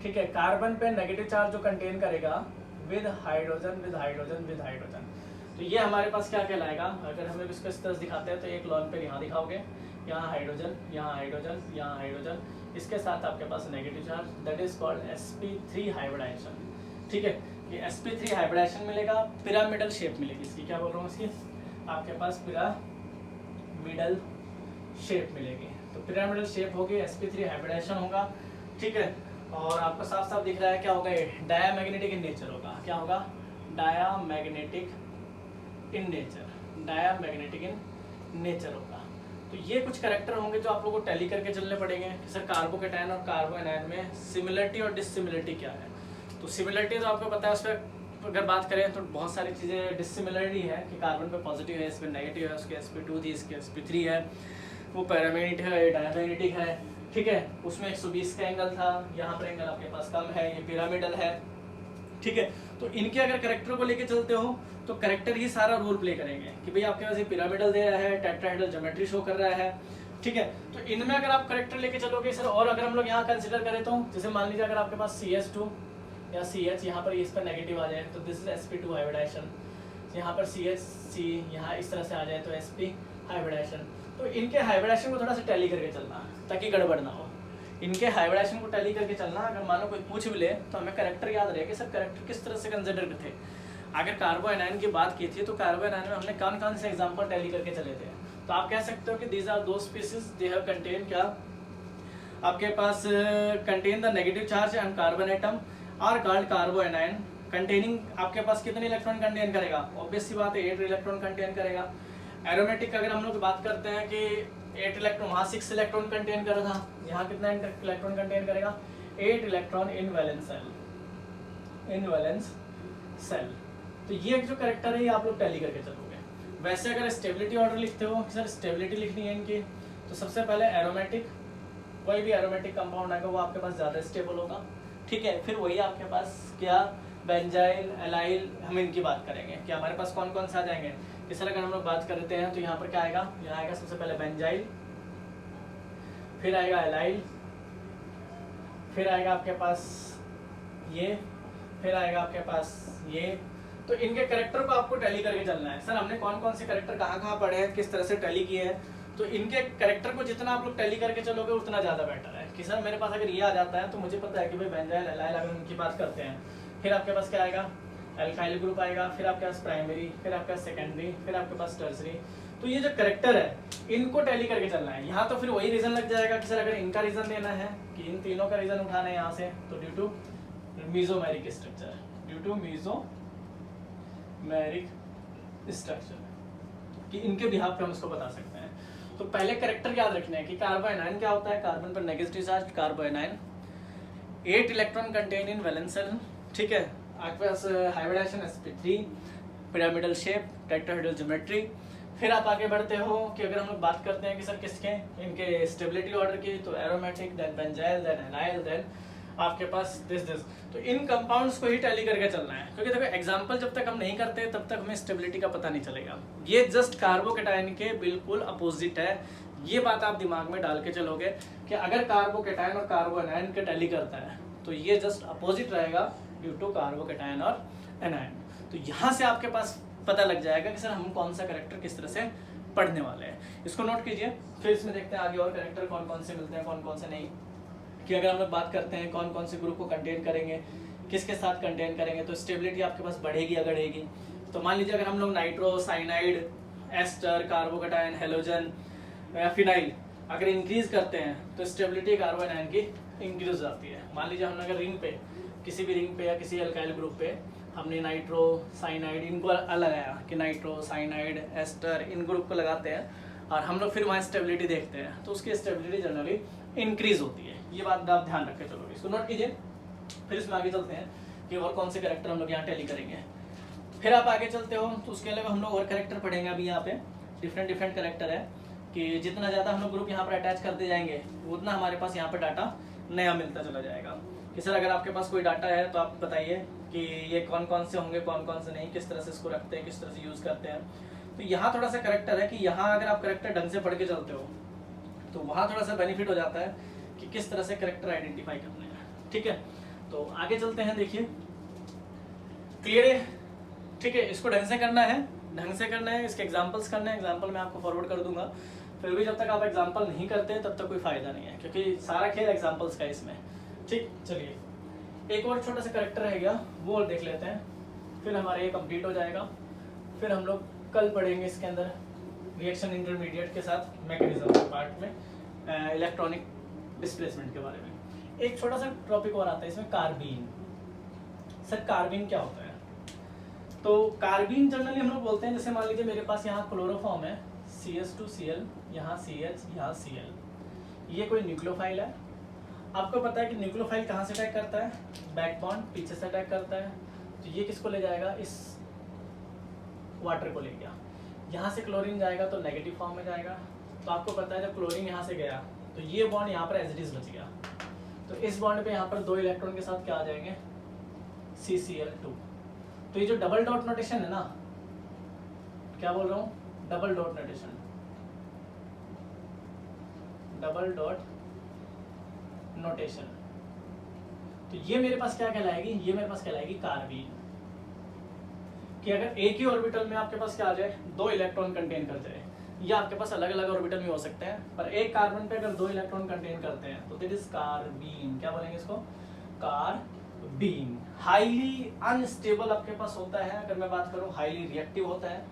ठीक है। कार्बन पे नेगेटिव चार्ज जो कंटेन करेगा with hydrogen with hydrogen with hydrogen, तो ये हमारे पास क्या कहलाएगा। अगर हम इसको इस तरह से दिखाते हैं तो एक लॉन पे यहाँ दिखाओगे, यहाँ हाइड्रोजन, यहाँ हाइड्रोजन, यहाँ हाइड्रोजन, इसके साथ आपके पास negative charge, that is called sp3 hybridization, ठीक है। ये sp3 हाइब्रिडाइजेशन मिलेगा, पिरामिडल शेप मिलेगी इसकी, क्या बोल रहा हूँ इसकी, आपके पास पिरामिडल शेप मिलेगी। तो पिरामिडल शेप होगी, sp3 हाइब्रिडाइजेशन होगा, ठीक है। और आपको साफ साफ दिख रहा है क्या होगा, ये डायामैग्नेटिक इन नेचर होगा, क्या होगा, diamagnetic in nature, diamagnetic in nature होगा। तो ये कुछ कैरेक्टर होंगे जो आप लोगों को टैली करके चलने पड़ेंगे कि सर कार्बोकेटायन और कार्बो एनायन में सिमिलरिटी और डिसिमिलरिटी क्या है। तो सिमिलरिटी तो आपको पता है, उस पर अगर बात करें तो बहुत सारी चीज़ें डिसिमिलरिटी है कि कार्बन पे पॉजिटिव है, इस पर नेगेटिव है, उसके sp2 थी, इसके sp3 है, वो पैरामैग्नेटिक है, डायमैग्नेटिक है, ठीक है। उसमें 120 का एंगल था, यहाँ पर एंगल आपके पास कम है, ये पिरामिडल है, ठीक है। तो इनके अगर करेक्टर को लेके चलते हो तो करेक्टर ही सारा रोल प्ले करेंगे कि भाई आपके पास ये पिरामिडल दे रहा है, टेट्राहेड्रल ज्योमेट्री शो कर रहा है, ठीक है। तो इनमें अगर आप करेक्टर लेके चलोगे सर, और अगर हम लोग यहाँ कंसिडर करें तो जैसे मान लीजिए अगर आपके पास CH2 या CH यहाँ पर इस पर नेगेटिव आ जाए तो दिस इज sp2 हाइब्रिडाइजेशन, यहाँ पर CH यहाँ इस तरह से आ जाए तो sp हाइब्रिडाइजेशन। तो इनके हाइब्रिडाइजेशन को थोड़ा सा टैली करके चलना ताकि गड़बड़ ना हो, इनके हाइब्रिडाइजेशन को टैली करके चलना। अगर मान लो कोई पूछ भी ले तो हमें करेक्टर याद रहे कि सर करेक्टर किस तरह से कंसिडर थे। अगर कार्बो एनायन की बात की थी तो कार्बो एनायन में हमने कौन कौन से एग्जांपल टैली करके चले थे। तो आप कह सकते हो कि दीज आर दो स्पीसीज दे हैव कंटेन, क्या आपके पास contain the negative charge and carbon atom और कॉल्ड कार्बो एनायन कंटेनिंग। आपके पास कितने इलेक्ट्रॉन कंटेन करेगा, ऑब्वियस सी बात है 8 इलेक्ट्रॉन कंटेन करेगा। एरोमेटिक अगर हम लोग बात करते हैं कि 8 इलेक्ट्रॉन, वहाँ 6 इलेक्ट्रॉन कंटेन कर रहा था, यहाँ कितना इलेक्ट्रॉन कंटेन करेगा, 8 electron in valence cell, in valence cell. तो ये जो करेक्टर है ये आप लोग टैली करके चलोगे। वैसे अगर स्टेबिलिटी ऑर्डर लिखते हो, सर स्टेबिलिटी लिखनी है इनकी, तो सबसे पहले एरोमेटिक, कोई भी एरोमेटिक कंपाउंड आएगा वो आपके पास ज़्यादा स्टेबल होगा, ठीक है। फिर वही आपके पास क्या, बेंजाइल, एलाइल, हम इनकी बात करेंगे कि हमारे पास कौन कौन सा आ जाएंगे। इस तरह अगर हम लोग बात करते हैं तो यहाँ पर क्या आएगा, यहाँ आएगा सबसे पहले बेंजाइल, फिर आएगा एलाइल, फिर आएगा आपके पास ये, फिर आएगा आपके पास ये। तो इनके करेक्टर को आपको टैली करके चलना है। सर हमने कौन कौन से करेक्टर कहाँ कहाँ पढ़े हैं, किस तरह से टैली किए हैं, तो इनके करेक्टर को जितना आप लोग टैली करके चलोगे उतना ज़्यादा बेटर है। कि सर मेरे पास अगर ये आ जाता है तो मुझे पता है कि भाई बेंजाइल, एलाइल अगर उनकी बात करते हैं, फिर आपके पास क्या आएगा, एल्काइल ग्रुप आएगा, फिर आपके पास प्राइमरी, फिर आपके पास सेकेंडरी, फिर आपके पास टर्सरी। तो ये जो करेक्टर है इनको टैली करके चलना है। यहाँ तो फिर वही रीजन लग जाएगा कि सर अगर इनका रीजन देना है कि इन तीनों का रीजन उठाना है यहाँ से, तो due to mesomeric structure, due to mesomeric structure, कि इनके बिहाफ पे हम इसको बता सकते हैं। तो पहले करेक्टर याद रखना है कि कार्बो एनायन क्या होता है, कार्बन पर negative charge carbo anion, 8 electron contain in valence shell, ठीक है। आपके पास hybridization sp3, pyramidal shape, tetrahedral geometry. फिर आप आगे बढ़ते हो कि अगर हम लोग बात करते हैं कि सर किसके, इनके स्टेबिलिटी ऑर्डर की, तो aromatic, then benzyl, then allyl, then आपके पास दिस। तो इन कंपाउंड्स को ही टैली करके चलना है, क्योंकि देखो एग्जांपल जब तक हम नहीं करते तब तक हमें स्टेबिलिटी का पता नहीं चलेगा। ये जस्ट कार्बोकेटायन के बिल्कुल अपोजिट है, ये बात आप दिमाग में डाल के चलोगे कि अगर कार्बोकेटायन और कार्बो एनायन के टैली करता है तो ये जस्ट अपोजिट रहेगा ड्यू टू कार्बोकेटायन और एनायन। तो यहाँ से आपके पास पता लग जाएगा कि सर हम कौन सा कैरेक्टर किस तरह से पढ़ने वाले हैं, इसको नोट कीजिए। फिर इसमें देखते हैं आगे और कैरेक्टर कौन कौन से मिलते हैं, कौन कौन से नहीं। कि अगर हम लोग बात करते हैं कौन कौन से ग्रुप को कंटेन करेंगे, किसके साथ कंटेन करेंगे, तो स्टेबिलिटी आपके पास बढ़ेगी अगड़ेगी। तो मान लीजिए अगर हम लोग nitro, cyanide, ester, carbocation, halogen या फिनाइल अगर इंक्रीज करते हैं तो स्टेबिलिटी कार्बो एनायन की इंक्रीज हो जाती है। मान लीजिए हम अगर रिंग पे, किसी भी रिंग पे या किसी अल्काइल ग्रुप पे हमने नाइट्रो, साइनाइड इनको लगाया कि नाइट्रो, साइनाइड, एस्टर इन ग्रुप को लगाते हैं और हम लोग फिर वहाँ स्टेबिलिटी देखते हैं तो उसकी स्टेबिलिटी जनरली इंक्रीज होती है। ये बात आप ध्यान रख के चलोगे, इसको नोट कीजिए। फिर इसमें आगे चलते हैं कि और कौन से कैरेक्टर हम लोग यहाँ टैली करेंगे। फिर आप आगे चलते हो तो उसके अलावा हम लोग और कैरेक्टर पढ़ेंगे। अभी यहाँ पे डिफरेंट कैरेक्टर है कि जितना ज़्यादा हम लोग ग्रुप यहाँ पर अटैच करते जाएंगे उतना हमारे पास यहाँ पर डाटा नया मिलता चला जाएगा। कि सर अगर आपके पास कोई डाटा है तो आप बताइए कि ये कौन कौन से होंगे, कौन कौन से नहीं, किस तरह से इसको रखते हैं, किस तरह से यूज़ करते हैं। तो यहाँ थोड़ा सा करेक्टर है कि यहाँ अगर आप करेक्टर ढंग से पढ़ के चलते हो तो वहाँ थोड़ा सा बेनिफिट हो जाता है कि किस तरह से करेक्टर आइडेंटिफाई करने हैं। ठीक है, तो आगे चलते हैं। देखिए क्लियर है, ठीक है, इसको ढंग से करना है, ढंग से करना है, इसके एग्जाम्पल्स करना है। एग्जाम्पल मैं आपको फॉरवर्ड कर दूंगा। फिर भी जब तक आप एग्जाम्पल नहीं करते तब तक कोई फायदा नहीं है, क्योंकि सारा खेल एग्जाम्पल्स का इसमें। ठीक, चलिए एक और छोटा सा करेक्टर रह गया, वो देख लेते हैं, फिर हमारा ये कंप्लीट हो जाएगा। फिर हम लोग कल पढ़ेंगे इसके अंदर रिएक्शन इंटरमीडिएट के साथ मैकेनिज्म के पार्ट में इलेक्ट्रॉनिक डिस्प्लेसमेंट के बारे में। एक छोटा सा टॉपिक और आता है इसमें, कार्बीन। सर कार्बीन क्या होता है? तो कार्बीन जनरली हम लोग बोलते हैं, जैसे मान लीजिए मेरे पास यहाँ क्लोरोफॉर्म है CH2Cl, यहाँ CH, यहाँ Cl, ये कोई न्यूक्लियोफाइल है। आपको पता है कि न्यूक्लियोफाइल कहाँ से अटैक करता है? बैक बॉन्ड पीछे से अटैक करता है। तो ये किसको ले जाएगा? इस वाटर को ले गया। यहाँ से क्लोरीन जाएगा तो नेगेटिव फॉर्म में जाएगा। तो आपको पता है जब क्लोरीन यहाँ से गया तो ये बॉन्ड यहाँ पर एज इट इज बच गया। तो इस बॉन्ड पे यहाँ पर 2 इलेक्ट्रॉन के साथ क्या आ जाएंगे? CCl2। तो ये जो डबल डॉट नोटेशन है ना, क्या बोल रहा हूँ? Double dot notation, double dot notation. तो ये मेरे पास क्या कहलाएगी? ये मेरे पास कहलाएगी कार्बीन। कि अगर एक ही ऑर्बिटल में आपके पास क्या आ जाए? 2 इलेक्ट्रॉन कंटेन कर जाए, या आपके पास अलग अलग ऑर्बिटल में हो सकते हैं, पर एक कार्बन पे अगर 2 इलेक्ट्रॉन कंटेन करते हैं तो दिट इज कार्बीन। क्या बोलेंगे इसको? कार्बीन। हाईली अनस्टेबल आपके पास होता है, अगर मैं बात करूं हाईली रिएक्टिव होता है,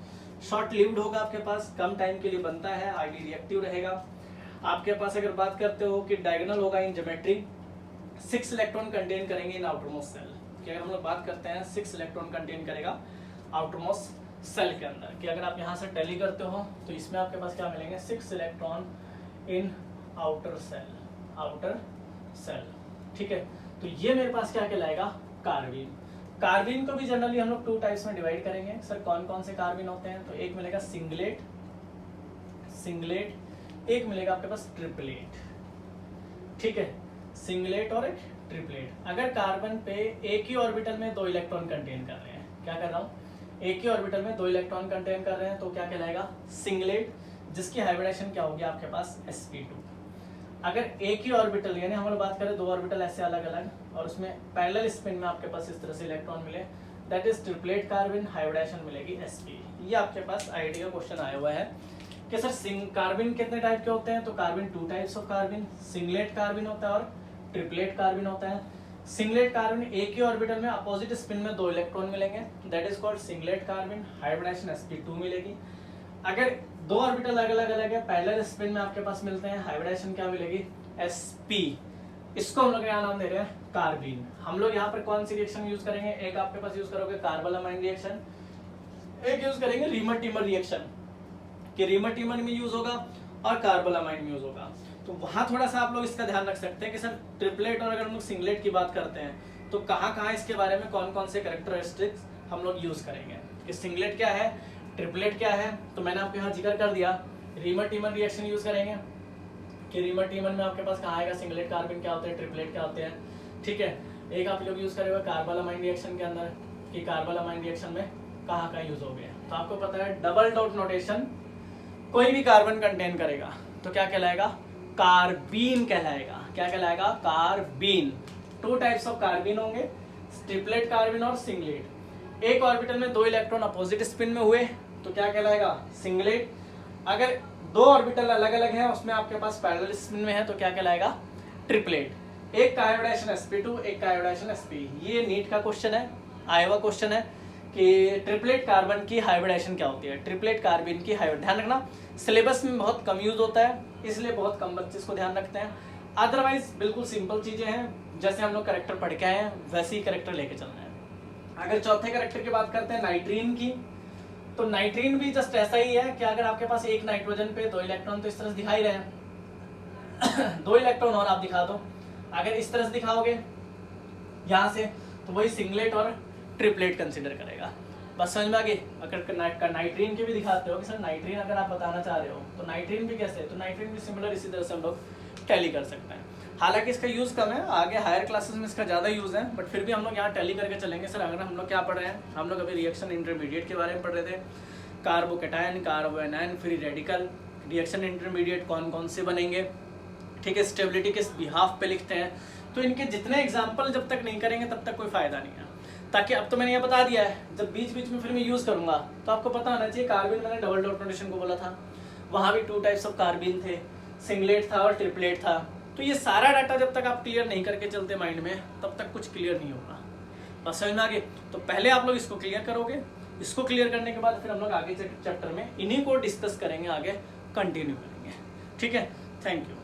शॉर्ट लिव्ड होगा आपके पास, कम टाइम के लिए बनता है, हाईली रिएक्टिव रहेगा। आपके पास अगर बात करते हो कि डायगोनल होगा इन ज्योमेट्री, 6 इलेक्ट्रॉन कंटेन करेंगे इन आउटरमोस्ट सेल। कि अगर हम लोग बात करते हैं 6 इलेक्ट्रॉन कंटेन करेगा आउटरमोस्ट सेल के अंदर। कि अगर आप यहाँ से टैली करते हो तो इसमें आपके पास क्या मिलेंगे? 6 electron in outer shell, outer shell. ठीक है, तो ये मेरे पास क्या कहलाएगा? कार्बीन। कार्बीन को भी जनरली हम लोग 2 टाइप्स में डिवाइड करेंगे। सर कौन कौन से कार्बीन होते हैं? तो एक मिलेगा सिंगलेट, सिंगलेट, एक मिलेगा आपके पास ट्रिपलेट। ठीक है, सिंगलेट और एक ट्रिपलेट। अगर कार्बन पे एक ही ऑर्बिटल में 2 इलेक्ट्रॉन कंटेन कर रहे हैं, क्या कर रहा हूँ? एक ही ऑर्बिटल में 2 इलेक्ट्रॉन कंटेन कर रहे हैं तो क्या कहलाएगा? सिंगलेट, जिसकी हाइब्रिडेशन क्या होगी आपके पास? sp2। अगर एक ही ऑर्बिटल, यानी हम लोग बात करें 2 ऑर्बिटल ऐसे अलग अलग और उसमें पैरेलल स्पिन में आपके पास इस तरह से इलेक्ट्रॉन मिले, that is triplet carbon, hybridization मिलेगी sp। ये आपके पास आईडी का क्वेश्चन आया हुआ है कि सर कार्बन कितने टाइप के होते हैं? तो carbon 2 types of carbon, singlet carbon होता है और ट्रिपलेट कार्बन होता है। सिंगलेट कार्बन एक ही ऑर्बिटल में अपोजिट स्पिन में 2 इलेक्ट्रॉन मिलेंगे, that is called singlet carbon, hybridization sp2 मिलेगी। अगर 2 ऑर्बिटल अलग अलग है, पैरेलल स्पिन में आपके पास मिलते हैं, हाइब्रिडेशन क्या मिलेगी? sp। इसको हम लोग क्या नाम दे रहे हैं? कार्बीन। हम लोग यहाँ पर कौन सी रिएक्शन यूज करेंगे? एक आपके पास यूज करोगे कार्बोलामाइन रिएक्शन, एक यूज करेंगे रीमर टीमर रिएक्शन, कि रीमर टीमर में यूज होगा और कार्बोलामाइन में यूज होगा। तो वहां थोड़ा सा आप लोग इसका ध्यान रख सकते हैं कि सर ट्रिपलेट और अगर हम लोग सिंगलेट की बात करते हैं तो कहाँ इसके बारे में कौन कौन से कैरेक्टरिस्टिक्स हम लोग यूज करेंगे, कि सिंगलेट क्या है, ट्रिपलेट क्या है। तो मैंने आपको यहाँ जिक्र कर दिया, रीमर टीमर रिएक्शन यूज करेंगे कि रीमर टीमर में आपके पास कहाँ आएगा? सिंगलेट कार्बन क्या होते हैं, ट्रिपलेट क्या होते हैं। ठीक है। एक आप लोग यूज़ करेंगे कार्बालामाइन रिएक्शन के अंदर कि कार्बालामाइन रिएक्शन में कहाँ कहाँ यूज़ हो गया। तो आपको पता है डबल डॉट नोटेशन कोई भी कार्बन कंटेन करेगा तो क्या कहलाएगा, कार्बीन कहलाएगा। क्या कहलाएगा, कार्बीन। 2 टाइप्स ऑफ कार्बीन होंगे, ट्रिपलेट कार्बीन और सिंगलेट। एक ऑर्बिटल में 2 इलेक्ट्रॉन अपोजिट स्पिन में हुए तो क्या कहलाएगा, सिंगलेट। अगर 2 ऑर्बिटल अलग अलग हैं उसमें आपके पास पैरेलल स्पिन में है तो क्या कहलाएगा, ट्रिपलेट। एक का आयोडाइजेशन sp2, एक का आयोडाइजेशन sp। ये नीट का क्वेश्चन है, आया हुआ क्वेश्चन है कि ट्रिपलेट कार्बन की हाइब्रिडाइजेशन क्या होती है, ट्रिपलेट कार्बन की हाइब्रिड। ध्यान रखना सिलेबस में बहुत कम यूज होता है इसलिए बहुत कम बच्चे इसको ध्यान रखते हैं। अदरवाइज बिल्कुल सिंपल चीजें हैं, जैसे हम लोग करेक्टर पढ़ के आए हैं वैसे ही करेक्टर लेके चलना है। अगर चौथे करेक्टर की बात करते हैं नाइट्रीन की, तो नाइट्रीन भी जस्ट ऐसा ही है कि अगर आपके पास एक नाइट्रोजन पे 2 इलेक्ट्रॉन तो इस तरह से दिखाई रहे हैं 2 इलेक्ट्रॉन और आप दिखा दो, अगर इस तरह से दिखाओगे यहाँ से तो वही सिंगलेट और ट्रिपलेट कंसिडर करेगा। बस समझ में आ गई। अगर नाइट्रीन की भी दिखाते हो कि सर नाइट्रीन अगर आप बताना चाह रहे हो तो नाइट्रीन भी कैसे है, तो नाइट्रीन भी सिमिलर इसी तरह से हम लोग टैली कर सकते हैं। हालांकि इसका यूज़ कम है, आगे हायर क्लासेस में इसका ज़्यादा यूज़ है, बट फिर भी हम लोग यहाँ टैली करके चलेंगे। सर अगर हम लोग क्या पढ़ रहे हैं, हम लोग अभी रिएक्शन इंटरमीडिएट के बारे में पढ़ रहे थे, carbocation, कार्बोएनायन, free radical, reaction intermediate कौन कौन से बनेंगे, ठीक है, स्टेबिलिटी किस बिहाफ पे लिखते हैं। तो इनके जितने एग्जाम्पल जब तक नहीं करेंगे तब तक कोई फायदा नहीं है। ताकि अब तो मैंने ये बता दिया है, जब बीच बीच में फिर मैं यूज़ करूंगा तो आपको पता होना चाहिए। कार्बिन मैंने डबल डॉट नोटेशन को बोला था, वहाँ भी 2 टाइप्स ऑफ कार्बिन थे, सिंगलेट था और ट्रिपलेट था। तो ये सारा डाटा जब तक आप क्लियर नहीं करके चलते माइंड में तब तक कुछ क्लियर नहीं होगा। बस समझ में आ गए। तो पहले आप लोग इसको क्लियर करोगे, इसको क्लियर करने के बाद फिर हम लोग आगे चैप्टर में इन्हीं को डिस्कस करेंगे, आगे कंटिन्यू करेंगे। ठीक है, थैंक यू।